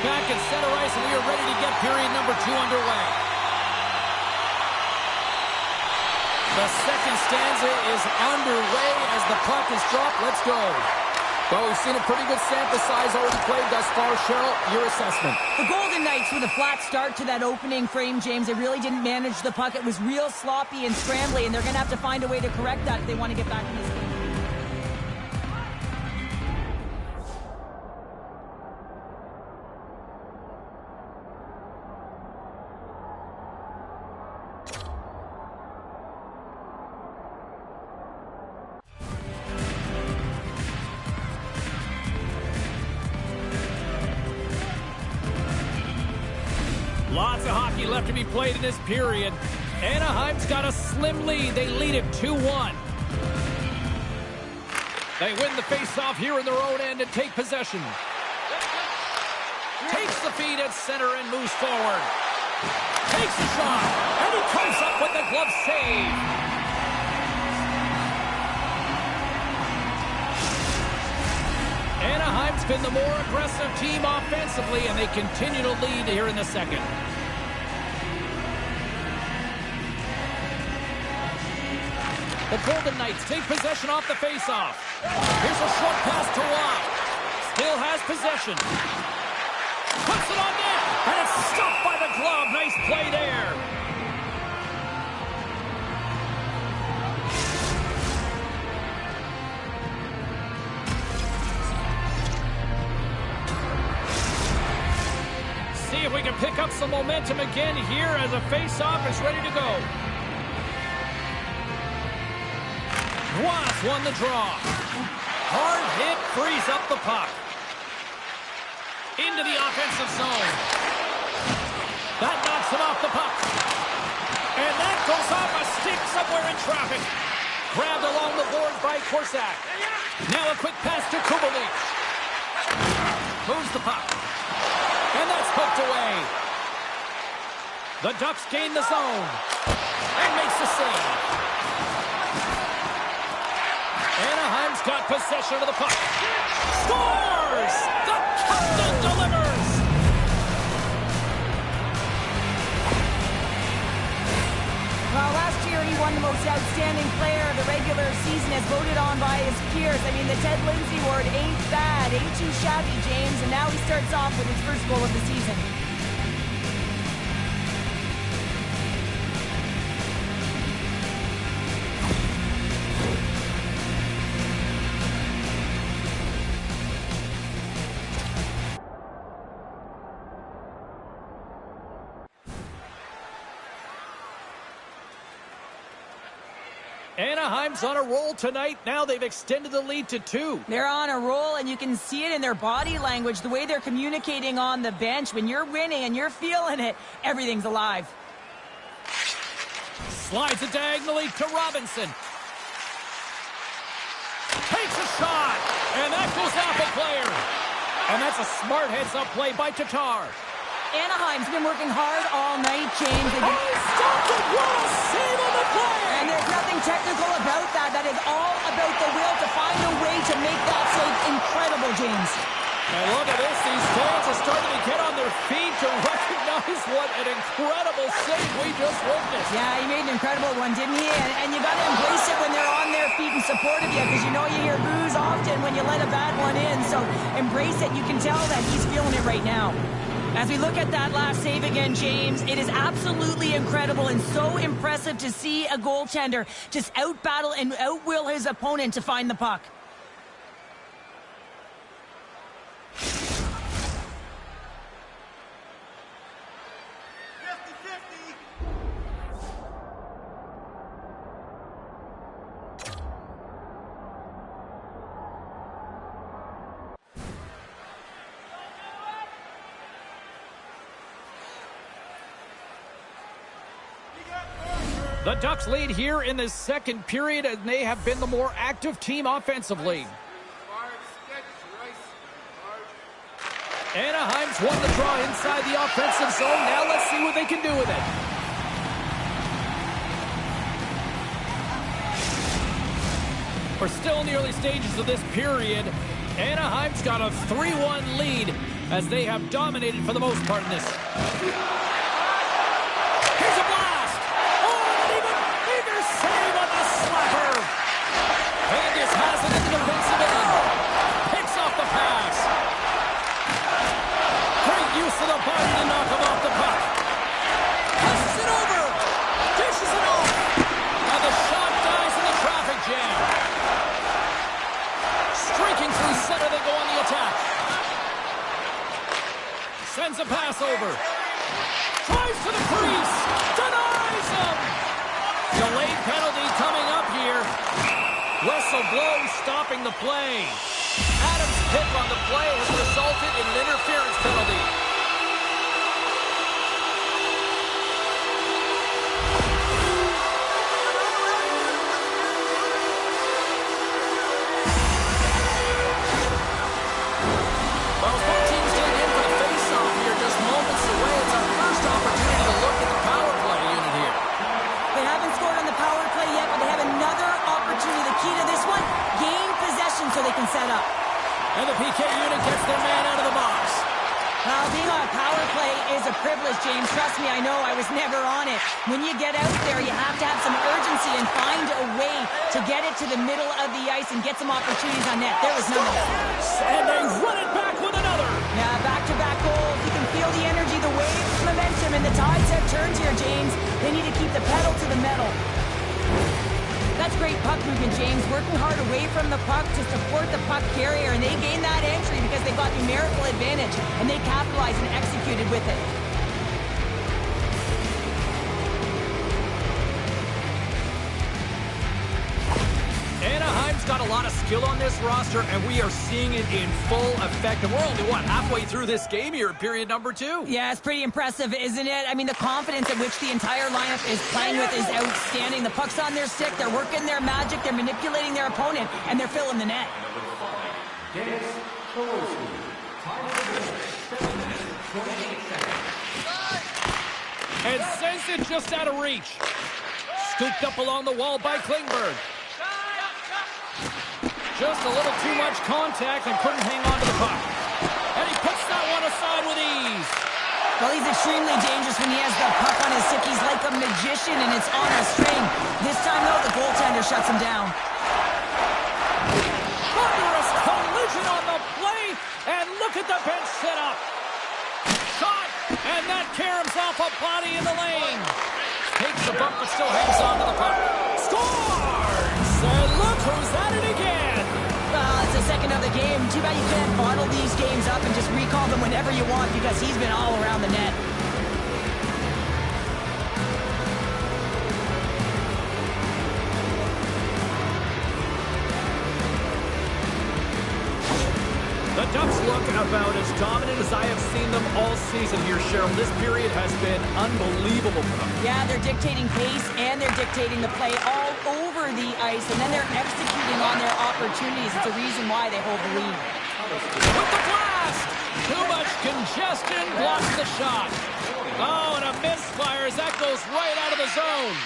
back at center ice, and we are ready to get period number 2 underway. The second stanza is underway as the puck is dropped. Let's go. Well, we've seen a pretty good sample size already played thus far. Cheryl, your assessment. The Golden Knights with a flat start to that opening frame, James. They really didn't manage the puck. It was real sloppy and scrambly, and they're going to have to find a way to correct that if they want to get back in this game. Lots of hockey left to be played in this period. Anaheim's got a slim lead. They lead it 2-1. They win the faceoff here in their own end and take possession. Takes the feed at center and moves forward. Takes the shot, and he comes up with the glove save. Anaheim's been the more aggressive team offensively, and they continue to lead here in the second. The Golden Knights take possession off the faceoff. Here's a short pass to Watt. Still has possession. Puts it on net, and it's stopped by the glove. Nice play there. See if we can pick up some momentum again here as a face-off is ready to go. Watts won the draw. Hard hit frees up the puck. Into the offensive zone. That knocks him off the puck. And that goes off a stick somewhere in traffic. Grabbed along the boards by Korsak. Now a quick pass to Kubalik. Moves the puck. And that's hooked away. The Ducks gain the zone. And makes the save. Anaheim's got possession of the puck. Scores! The captain delivers! Well, last year he won the most outstanding player of the regular season as voted on by his peers. I mean, the Ted Lindsay award ain't bad, ain't too shabby, James. And now he starts off with his first goal of the season. Anaheim's on a roll tonight. Now they've extended the lead to 2. They're on a roll, and you can see it in their body language, the way they're communicating on the bench. When you're winning and you're feeling it, everything's alive. Slides it diagonally to Robinson. Takes a shot, and that goes off a player. And that's a smart heads-up play by Tatar. Anaheim's been working hard all night, James. Stopped it! What a save on the play! And there's nothing technical about that. That is all about the will to find a way to make that save incredible, James. And look at this. These fans are starting to get on their feet to recognize what an incredible save we just witnessed. Yeah, he made an incredible one, didn't he? And you got to embrace it when they're on their feet in support of you, because you know you hear boos often when you let a bad one in. So embrace it. You can tell that he's feeling it right now. As we look at that last save again, James, it is absolutely incredible and so impressive to see a goaltender just out-battle and outwill his opponent to find the puck. The Ducks lead here in the second period, and they have been the more active team offensively. Anaheim's won the draw inside the offensive zone. Now let's see what they can do with it. We're still in the early stages of this period. Anaheim's got a 3-1 lead as they have dominated for the most part in this. Here's a blast! Oh, and an even bigger save on the slapper! Vegas has it in the defensive end. Picks off the pass. Great use of the body to knock him off the puck. Passes it over. Dishes it off. And the shot dies in the traffic jam. Streaking through center, they go on the attack. Sends a pass over. Tries to the crease. Denies him. Delayed penalty coming up here. Whistle blows, stopping the play. Adams' pick on the play has resulted in an interference penalty. Well, both teams getting in for the face-off here, just moments away. It's our first opportunity to look at the power play unit here. They haven't scored on the power play yet, but they have another opportunity. The key to this one, gain possession so they can set up. And the PK unit gets their man out of the box. Being on a power play is a privilege, James. Trust me, I know. I was never on it. When you get out there, you have to have some urgency and find a way to get it to the middle of the ice and get some opportunities on net. There was none of that. And they run it back with another. Yeah, back-to-back goals. You can feel the energy, the waves, momentum, and the tides have turned here, James. They need to keep the pedal to the metal. That's great puck movement, James. Working hard away from the puck to support the puck carrier, and they gained that entry because they got numerical advantage, and they capitalized and executed with it. Anaheim's got a lot of skill on this roster, and we are seeing it in full effect. And we're only, halfway through this game here in period number 2. Yeah, it's pretty impressive, isn't it? I mean, the confidence at which the entire lineup is playing with is outstanding. The puck's on their stick, they're working their magic, they're manipulating their opponent, and they're filling the net. And sends it just out of reach. Scooped up along the wall by Klingberg. Just a little too much contact and couldn't hang on to the puck. And he puts that one aside with ease. Well, he's extremely dangerous when he has the puck on his stick. He's like a magician, and it's on a string. This time, though, the goaltender shuts him down. Thunderous collision on the play, and look at the bench set up. Shot, and that caroms off a body in the lane. Takes the bump, but still hangs on to the puck. Scores! And look who's at it again. It's the second of the game. Too bad you can't bottle these games up and just recall them whenever you want, because he's been all around the net. The Ducks look about as dominant as I have seen them all season here, Cheryl. This period has been unbelievable for them. Yeah, they're dictating pace and they're dictating the play all over the ice, and then they're executing on their opportunities. It's a reason why they hold the lead. With the blast! Too much congestion blocks the shot. Oh, and a misfire as that goes right out of the zone.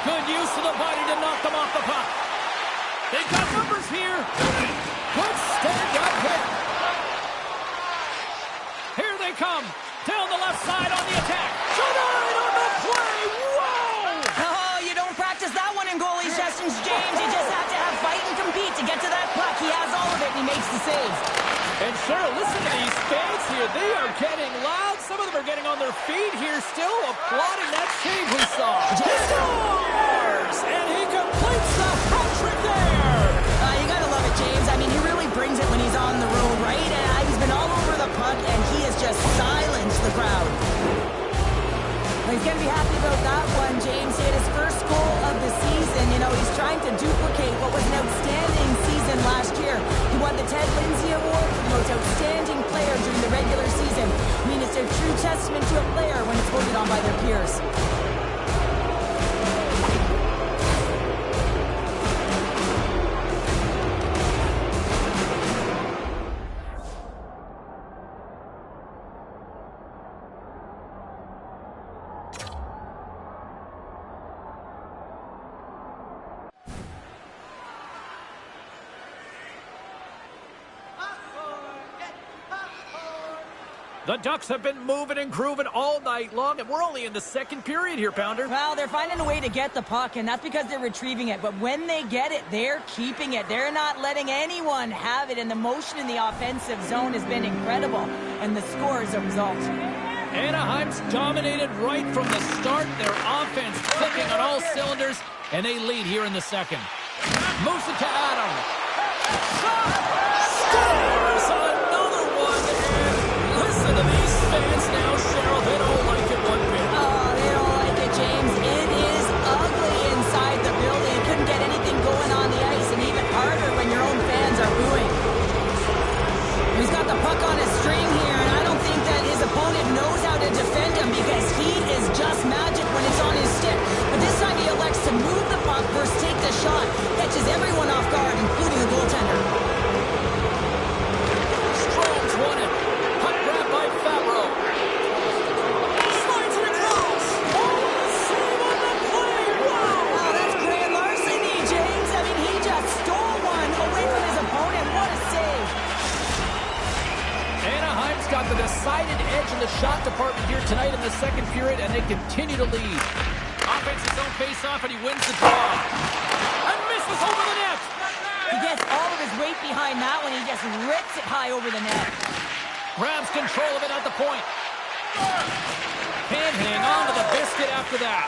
Good use of the body to knock them off the puck. They've got numbers here. Good stand-up hit. Here they come. Down the left side on the attack. Denied on the play. Whoa! Oh, you don't practice that one in goalie sessions, James. You just have to have fight and compete to get to that puck. He has all of it, and he makes the save. And Cheryl, listen to these fans here. They are getting loud. Some of them are getting on their feet here, still applauding that save we saw. Scores! And he completes the hat trick there. You gotta love it, James. I mean, he really brings it when he's on the road, right? He's been all over the puck, and he has just silenced the crowd. Well, he's gonna be happy about that one, James. He had his first goal of the season. You know, he's trying to duplicate what was an outstanding season last year. He won the Ted Lindsay Award for the most outstanding player during the regular season. I mean, it's a true testament to a player when it's voted on by their peers. The Ducks have been moving and grooving all night long, and we're only in the second period here, Pounder. Well, they're finding a way to get the puck, and that's because they're retrieving it. But when they get it, they're keeping it. They're not letting anyone have it, and the motion in the offensive zone has been incredible, and the score is a result. Anaheim's dominated right from the start. Their offense clicking on all cylinders, and they lead here in the second. Moves it to Adam. Scores another one, and listen to these fans now, Cheryl. They don't like it one bit. Oh, they don't like it, James. It is ugly inside the building. You couldn't get anything going on the ice, and even harder when your own fans are booing. He's got the puck on his string here, and I don't think that his opponent knows how to defend him because he is just magic when it's on his stick. But this time he elects to move the puck versus take the shot. Catches everyone off guard, including the goaltender. Strome's won it. Puck grab by Fabro. Slides it across. Oh, save on the play. Wow. Wow, that's grand larceny, James. I mean, he just stole one away from his opponent. What a save. Anaheim's got the decided edge in the shot department here tonight in the second period, and they continue to lead. Offensive zone face-off, and he wins the draw. And misses over the net. He gets all of his weight behind that one. He just rips it high over the net. Grabs control of it at the point. Can't hang on to the biscuit after that.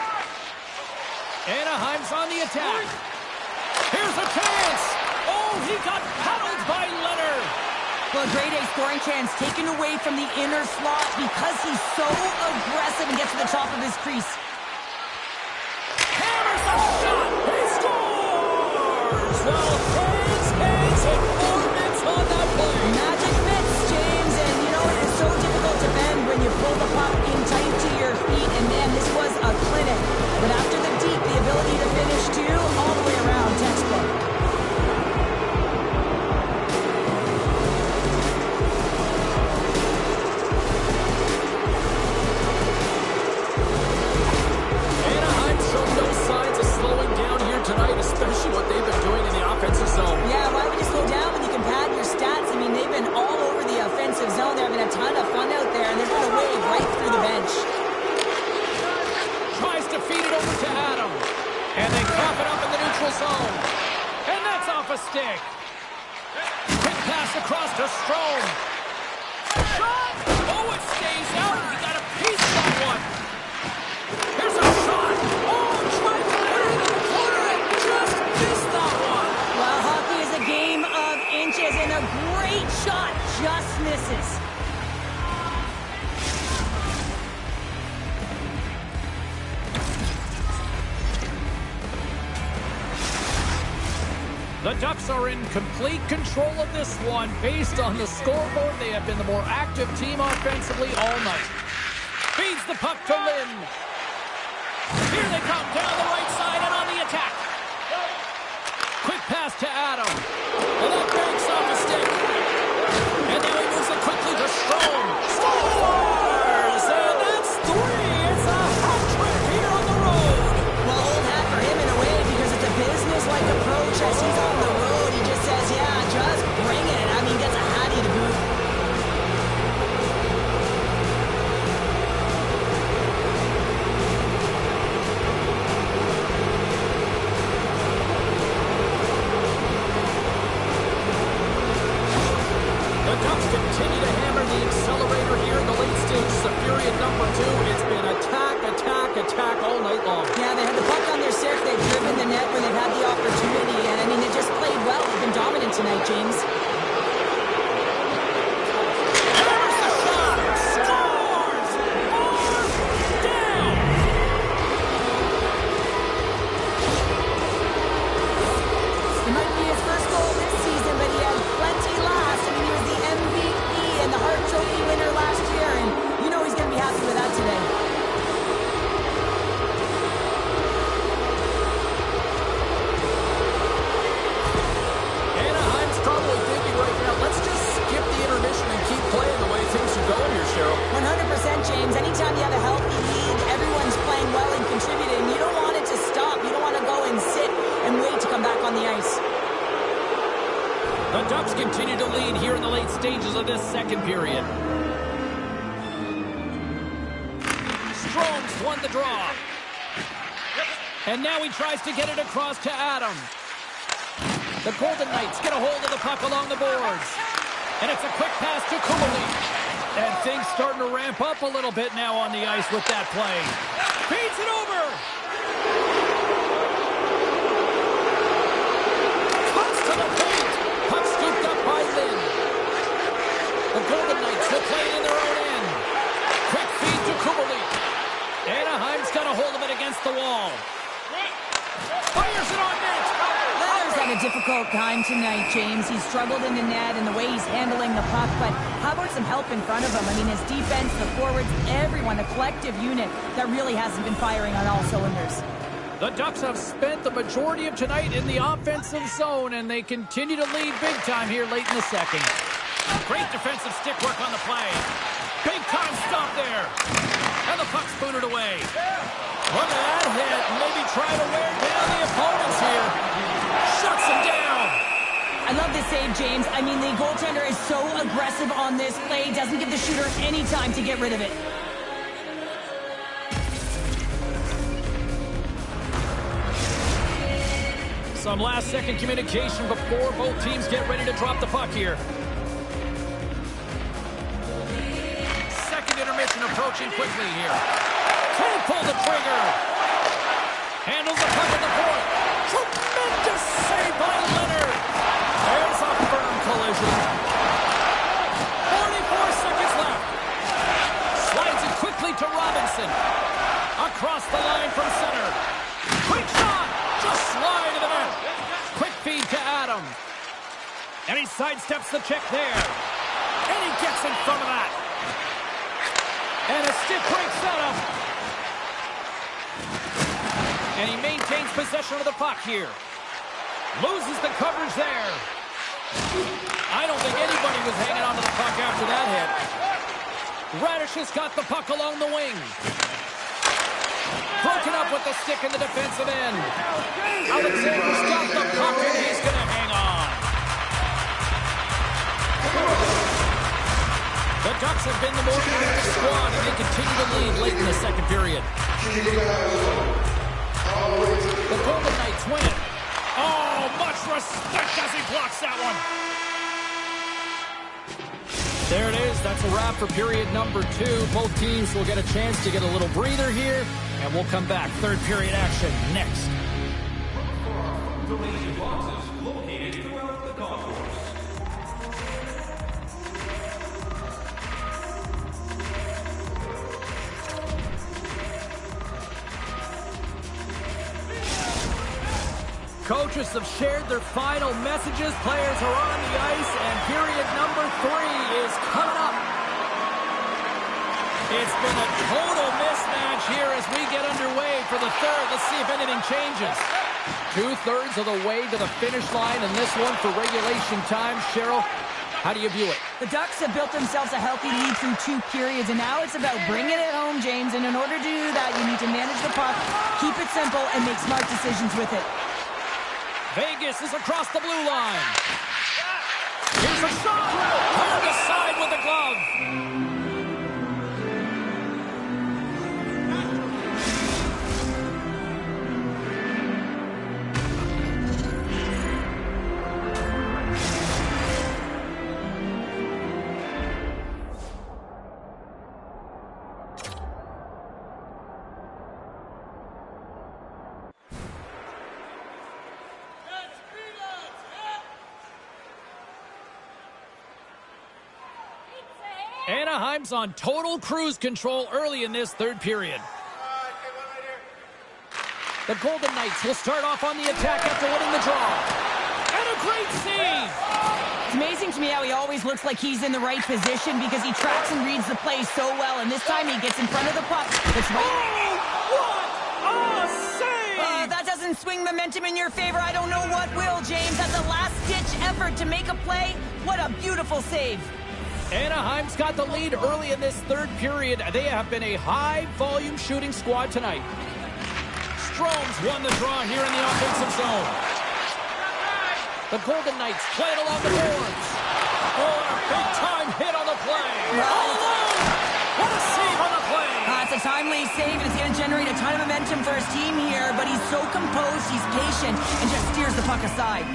Anaheim's on the attack. Here's a chance. Oh, he got paddled by Leonard. Well, a grade A scoring chance taken away from the inner slot because he's so aggressive and gets to the top of his crease. Hammers the shot. He scores. Well, Hayes hit 4 minutes on that play. Magic mitts, James, and you know, it's so difficult to bend when you pull the puck in tight to your feet, and man, this was a clinic. But after the deep, the ability to finish too, all the way around, textbook. Tonight, especially what they've been doing in the offensive zone. Yeah, why would you slow down when you can pad your stats? I mean, they've been all over the offensive zone. They're having a ton of fun out there, and they're going to wave right through the bench. Tries to feed it over to Adam. And they cough it up in the neutral zone. And that's off a stick. Quick pass across to Strome. Shot! Oh, it stays out. He got a piece of that one. Here's a shot. Oh, tried to put it in the corner and just missed that one. Well, hockey is a game of inches, and a great shot just misses. The Ducks are in complete control of this one. Based on the scoreboard, they have been the more active team offensively all night. Feeds the puck to Lynn. Here they come down the right side and on the attack. Quick pass to Adam. And that breaks off a stick. And now he moves it quickly to Strome. Scores! And that's 3. It's a hat trick here on the road. Well, old hat for him in a way because it's a business-like approach. As he's on the road, he just says, yeah, just bring it. I mean, gets a hattie to boot. The Ducks continue to hammer the accelerator here in the late stages of period number 2. It's been attack, attack, attack all night long. Yeah, they had the puck on their stick. They've driven the net when they've had the opportunity. And, I mean, they just played well. They've been dominant tonight, James. There's the shot. Scores! Fourth down! It might be his first goal this season, but he had plenty last. I mean, he was the MVP and the Hart Trophy winner last year, and you know he's going to be happy with that today. Anaheim's probably thinking right now, let's just skip the intermission and keep playing the way things are going here, Cheryl. 100%, James. Anytime you have a healthy league, everyone's playing well and contributing. You don't want it to stop. You don't want to go and sit and wait to come back on the ice. The Ducks continue to lead here in the late stages of this second period. won the draw. And now he tries to get it across to Adam. The Golden Knights get a hold of the puck along the boards. And it's a quick pass to Cooley. And things starting to ramp up a little bit now on the ice with that play. Feeds it over. Cuts to the paint. Puck scooped up by Lynn. The Golden Knights will play it in their own end. Quick feed to Cooley. Anaheim's got a hold of it against the wall. Fires it on net. Leonard's had a difficult time tonight, James. He's struggled in the net and the way he's handling the puck, but how about some help in front of him? I mean, his defense, the forwards, everyone, a collective unit that really hasn't been firing on all cylinders. The Ducks have spent the majority of tonight in the offensive zone, and they continue to lead big time here late in the second. Great defensive stick work on the play. Big time stop there. And the puck's booted away. Look at that hit. Maybe try to wear down the opponents here. Shuts him down. I love this save, James. I mean, the goaltender is so aggressive on this play. Doesn't give the shooter any time to get rid of it. Some last-second communication before both teams get ready to drop the puck here. Second intermission approaching quickly here. Can't pull the trigger. Handles the puck at the point. Tremendous save by Leonard. There's a firm collision. 44 seconds left. Slides it quickly to Robinson. Across the line from center. Quick shot. Just slide to the net. Quick feed to Adam. And he sidesteps the check there. And he gets in front of that. And a stick break setup. And he maintains possession of the puck here. Loses the coverage there. I don't think anybody was hanging on to the puck after that hit. Radish has got the puck along the wing. Broken up with the stick in the defensive end. Alexander's got the puck and he's going to hang on. The Ducks have been the more active squad and they continue to lead late in the second period. The Golden Knights win it. Oh, much respect as he blocks that one. There it is. That's a wrap for period number 2. Both teams will get a chance to get a little breather here, and we'll come back. Third period action next. The Lazy Boxes located throughout the golf course. Coaches have shared their final messages. Players are on the ice, and period number 3 is coming up. It's been a total mismatch here as we get underway for the third. Let's see if anything changes. 2/3 of the way to the finish line, and this one for regulation time. Cheryl, how do you view it? The Ducks have built themselves a healthy lead through 2 periods, and now it's about bringing it home, James. And in order to do that, you need to manage the puck, keep it simple, and make smart decisions with it. Vegas is across the blue line. Here's a shot. On the side with the glove. Anaheim's on total cruise control early in this third period. The Golden Knights will start off on the attack after winning the draw. And a great save! It's amazing to me how he always looks like he's in the right position because he tracks and reads the play so well, and this time he gets in front of the puck. It's right. Oh, what a save! That doesn't swing momentum in your favor. I don't know what will, James. That's a last-ditch effort to make a play. What a beautiful save. Anaheim's got the lead early in this third period. They have been a high-volume shooting squad tonight. Strome's won the draw here in the offensive zone. The Golden Knights play it along the boards. Oh, a big-time hit on the play. All alone! What a save on the play! It's a timely save, and it's going to momentum for his team here, but he's so composed, he's patient, and just steers the puck aside.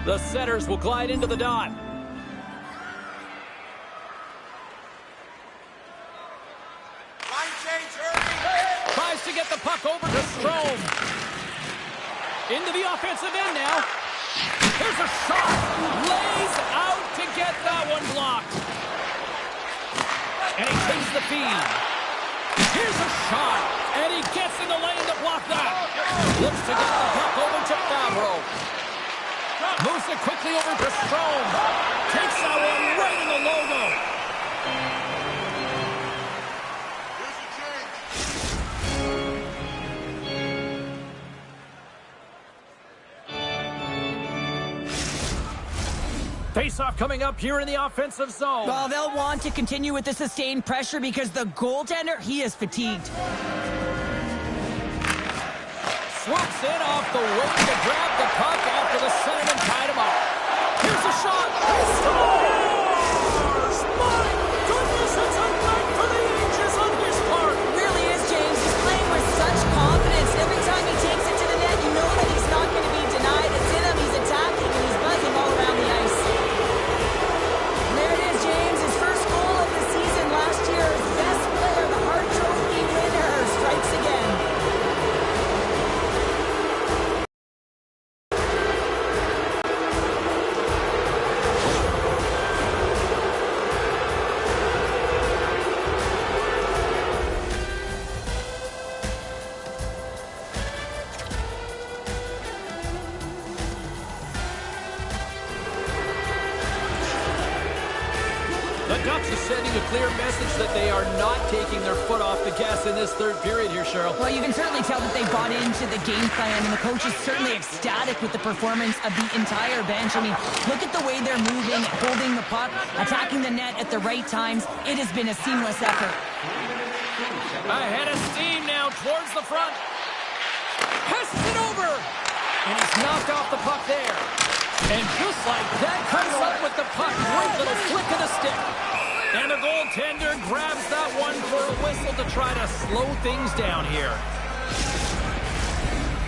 The setters will glide into the dot. Tries to get the puck over to Strome. Into the offensive end now. Here's a shot. Lays out to get that one blocked. And he takes the feed. Here's a shot. And he gets in the lane to block that. Looks to get the puck over to Favreau. Moves it quickly over to Strome. Takes that one right in the logo. Face-off coming up here in the offensive zone. Well, they'll want to continue with the sustained pressure because the goaltender, he is fatigued. Swoops in off the wing to grab the puck after the centerman tied him up. Here's a shot. He scores! My goodness, it's a night for the ages on his part. It really is, James. He's playing with such confidence. Every time he takes it to the net, you know that he's not going to be denied. It's in him. He's attacking, and he's buzzing all around the ice. And there it is, James. His first goal of the season last year. His best player, the Hart Trophy winner, strikes again. The Ducks are sending a clear message that they are not taking their foot off the gas in this third period here, Cheryl. Well, you can certainly tell that they bought into the game plan, and the coach is certainly ecstatic with the performance of the entire bench. I mean, look at the way they're moving, holding the puck, attacking the net at the right times. It has been a seamless effort. Ahead of steam now towards the front. Passes it over. And he's knocked off the puck there. And just like that, comes up with the puck. Great little flick of the stick. And the goaltender grabs that one for a whistle to try to slow things down here.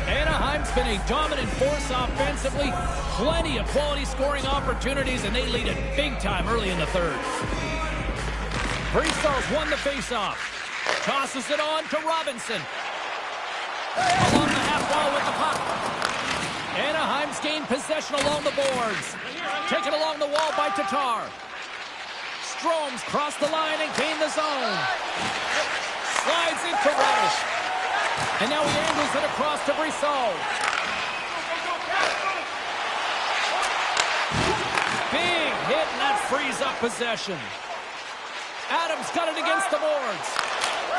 Anaheim's been a dominant force offensively. Plenty of quality scoring opportunities, and they lead it big time early in the third. Bristol's won the faceoff. Tosses it on to Robinson. Along the half wall with the puck. Anaheim's gained possession along the boards. Taken along the wall by Tatar. Strome's crossed the line and gained the zone. Slides into Reddish. And now he angles it across to Brissot. Big hit, and that frees up possession. Adams got it against the boards.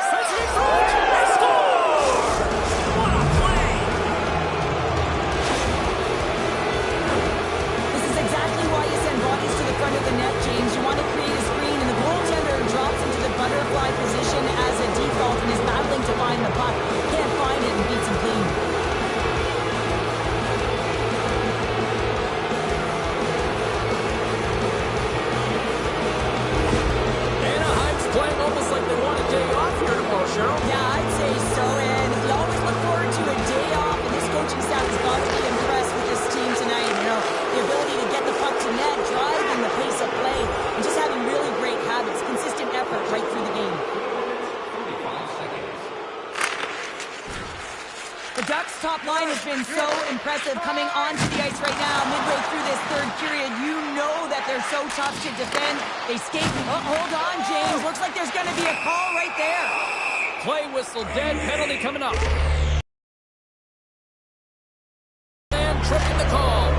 Sends it in front. They score! What a play! This is exactly why you send bodies to the front of the net, James. You want to create a screen, and the goaltender drops into the butterfly position as a default and is battling to find the puck. Can't find it and beats him clean. Anaheim's playing almost like they want a day off here tomorrow, Cheryl. Yeah, I'd say so, and you always look forward to a day off, and this coaching staff has got to be impressed with this team tonight. You know, the ability to get the puck to net, driving the pace of play, and just having really great habits, consistent effort right through the game. The Ducks' top line has been so impressive coming onto the ice right now, midway through this third period. You know that they're so tough to defend. They skate. Oh, hold on, James. Looks like there's going to be a call right there. Play whistle dead, penalty coming up. And tripping the call.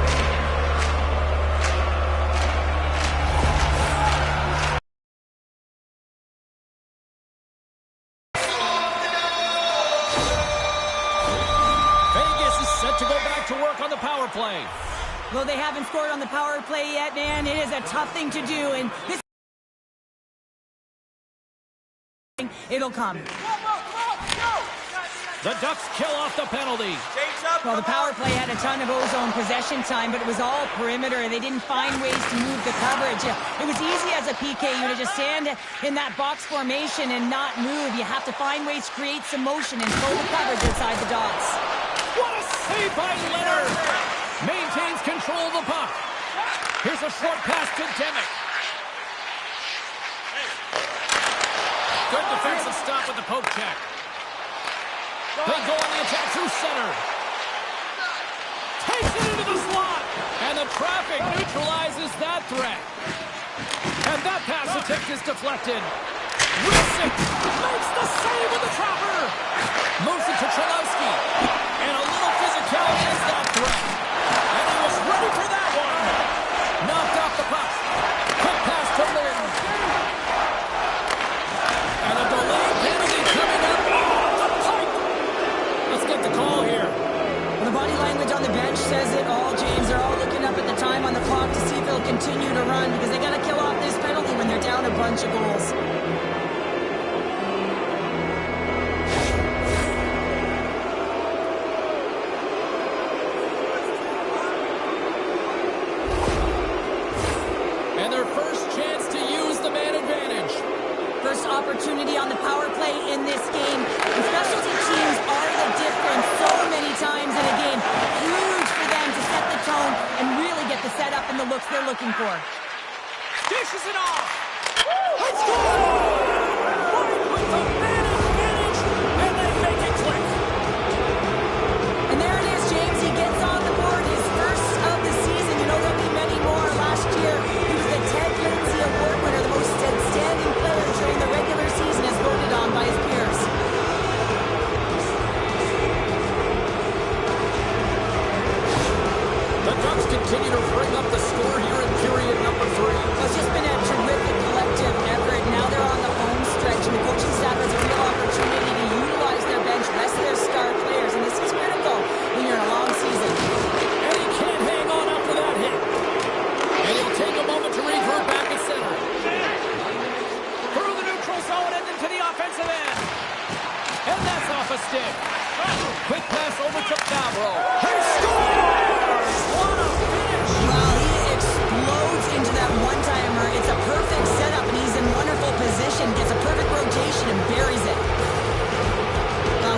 Vegas is set to go back to work on the power play. Well, they haven't scored on the power play yet, man. It is a tough thing to do, and this it'll come. The Ducks kill off the penalty. Well, the power play had a ton of ozone possession time, but it was all perimeter. They didn't find ways to move the coverage. It was easy as a PKU to just stand in that box formation and not move. You have to find ways to create some motion and pull the coverage outside the dots. What a save by Leonard. Maintains control of the puck. Here's a short pass to Demick. Good defensive stop with the poke check. They go on the attack through center. Takes it into the slot. And the traffic neutralizes that threat. And that pass attempt is deflected. Wilson makes the save with the trapper. Moves it to Cholowski. And a little physicality is that threat. And he was ready for that one. Knocked off the puck. Quick pass to Lynn. And a delayed penalty coming up. Let's get the call here. Well, the body language on the bench says it all, James. They're all looking up at the time on the clock to see if they'll continue to run because they got to kill off this penalty when they're down a bunch of goals. And their first chance to use the man advantage. First opportunity on the power play in this game. And specialty teams are the difference so many times in a game. Huge for them to set the tone and really get the setup and the looks they're looking for. Dishes it off. Let's go! Right with the man advantage, and they make it click. And there it is, James. He gets on the board. His first of the season. You know, there'll be many more. Last year, he was the Ted Lindsay Award winner, the most outstanding player during the regular season as voted on by his peers. The Ducks continue to bring up the score here in period number 3. It's just been a terrific collective effort. Now they're on the home stretch, and the coaching staff has a real opportunity to utilize their bench, rest their star players, and this is critical when you're in a long season. And he can't hang on after that hit. And he'll take a moment to regroup back at center. Through the neutral zone and into the offensive end. And that's off a stick. Quick pass over to Favreau. He scores! What a finish! Well, he explodes into that one-timer. It's a perfect setup, and he's in wonderful position. Gets a perfect rotation and buries it.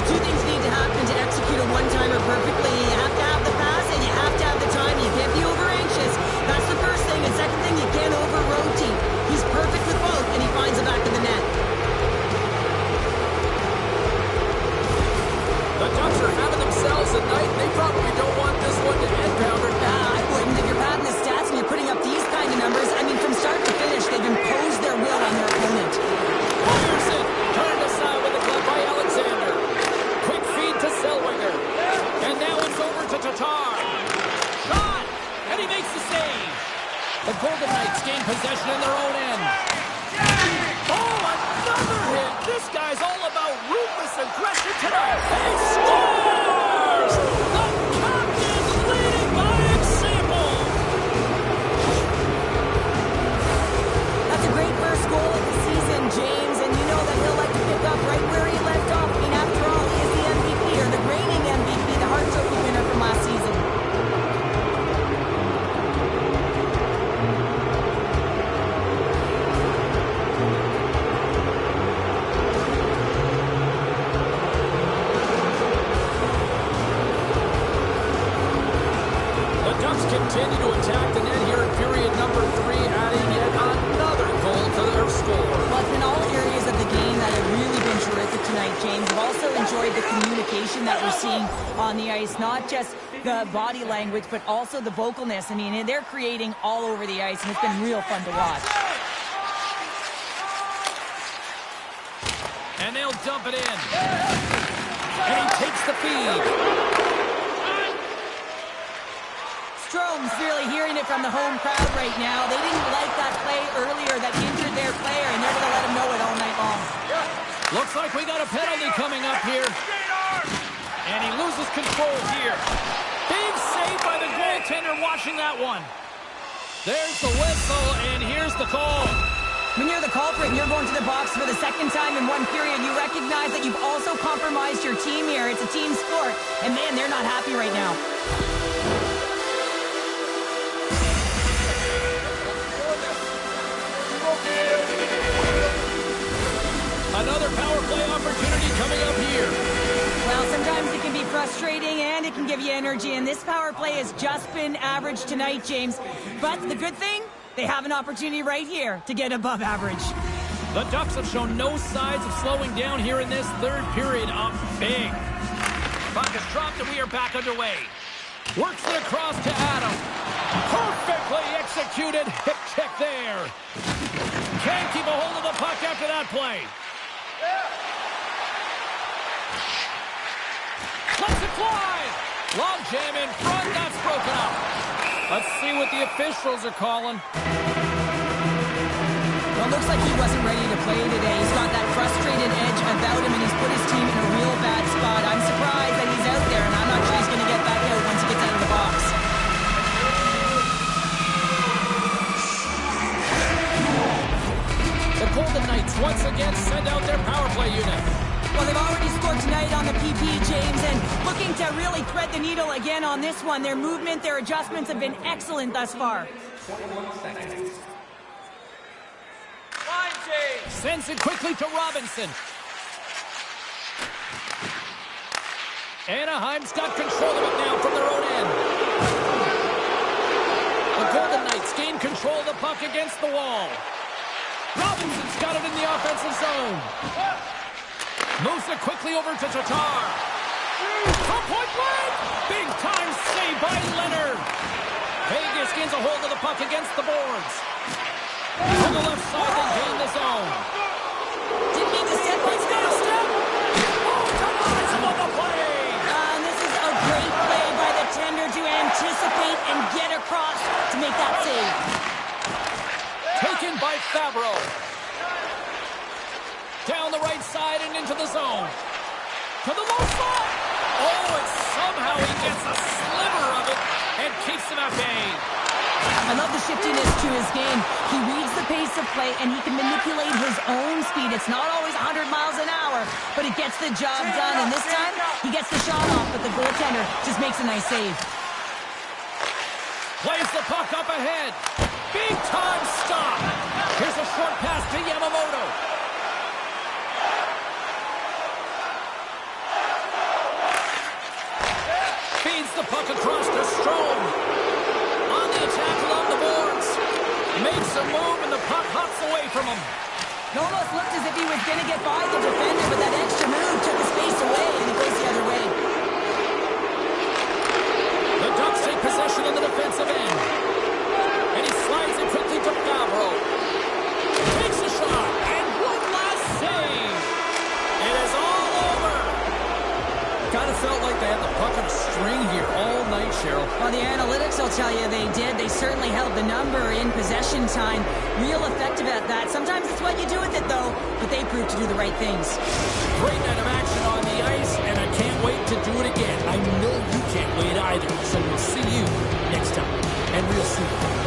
Two things need to happen to execute a one-timer perfectly. You have to have the pass, and you have to have the time. You can't be over-anxious. That's the first thing. And second thing, you can't over-rotate. He's perfect with both, and he finds the back of the net. The Ducks are having themselves a night. They probably don't want this one to end, Pounder. I wouldn't. If you're padding the stats and you're putting up these kind of numbers, I mean, from start to finish, they've imposed their will on their opponent. Ryerson turned aside with a glove by Alexander. Quick feed to Zellweger. And now it's over to Tatar. Shot! And he makes the save. The Golden Knights gain possession in their own end. Oh, another hit! This guy's all about ruthless aggression tonight. He scores! The captain's leading by example. That's a great first goal of the season, James, and you know that he'll like to pick up right where he left off. I mean, after all, he is the MVP, or the reigning MVP, the Hart Trophy winner from last season. The Ducks continue to attack the net here in period number 3, adding yet another goal to their score. Well, it's been all areas of the game that have really been terrific tonight, James. I've also enjoyed the communication that we're seeing on the ice, not just the body language, but also the vocalness. I mean, they're creating all over the ice, and it's been real fun to watch. And they'll dump it in. And he takes the feed. Strome's really hearing it from the home crowd right now. They didn't like that play earlier that injured their player, and they're going to let him know it all night long. Looks like we got a penalty coming up here. And he loses control here. Big save by the goaltender watching that one. There's the whistle, and here's the call. When you're the culprit and you're going to the box for the second time in one period, you recognize that you've also compromised your team here. It's a team sport, and man, they're not happy right now. Another power play opportunity coming up here. Well, sometimes it can be frustrating and it can give you energy, and this power play has just been average tonight, James. But the good thing, they have an opportunity right here to get above average. The Ducks have shown no signs of slowing down here in this third period. Up big. Puck is dropped and we are back underway. Works it across to Adam. Perfectly executed hip check there. Can't keep a hold of the puck after that play. Lets it fly. Long jam in front. That's broken up. Let's see what the officials are calling. Well, it looks like he wasn't ready to play today. He's got that frustrated edge about him, and he's put his team in a real bad spot. I'm surprised that he's out there, and I'm not sure he's going to get back out once he gets out of the box. The Golden Knights once again send out their power play unit. Well, they've already scored tonight on the PP, James, and looking to really thread the needle again on this one. Their movement, their adjustments have been excellent thus far. 21 seconds. Sends it quickly to Robinson. Anaheim's got control of it now from their own end. The Golden Knights gain control of the puck against the wall. Robinson's got it in the offensive zone. Moves it quickly over to Tatar. From point blank! Big time save by Leonard. Vegas gains a hold of the puck against the boards. On the left side, they gain the zone. Didn't need to step on Step! Oh, Tatar's on the play! And this is a great play by the tender to anticipate and get across to make that save. Taken by Fabro. Down the right side and into the zone. To the low slot. Oh, and somehow he gets a sliver of it and keeps him at bay. I love the shiftiness to his game. He reads the pace of play, and he can manipulate his own speed. It's not always 100 miles an hour, but it gets the job done. And this time, he gets the shot off, but the goaltender just makes a nice save. Plays the puck up ahead. Big time stop. Here's a short pass to Yamamoto. Feeds the puck across to Strome. On the attack along the boards. Makes a move and the puck hops away from him. It almost looked as if he was going to get by the defender, but that extra move took his face away, and it goes the other way. The Ducks take possession on the defensive end. And he slides it quickly to Favreau. Takes a shot. And one last save. It is all over. Kind of felt like they had the puck on a string here all night, Cheryl. Well, the analytics will tell you they did. They certainly held the number in possession time. Real effective at that. Sometimes it's what you do with it, though, but they proved to do the right things. Great night of action on the ice, and I can't wait to do it again. I know you can't wait either. So we'll see you next time. And real soon.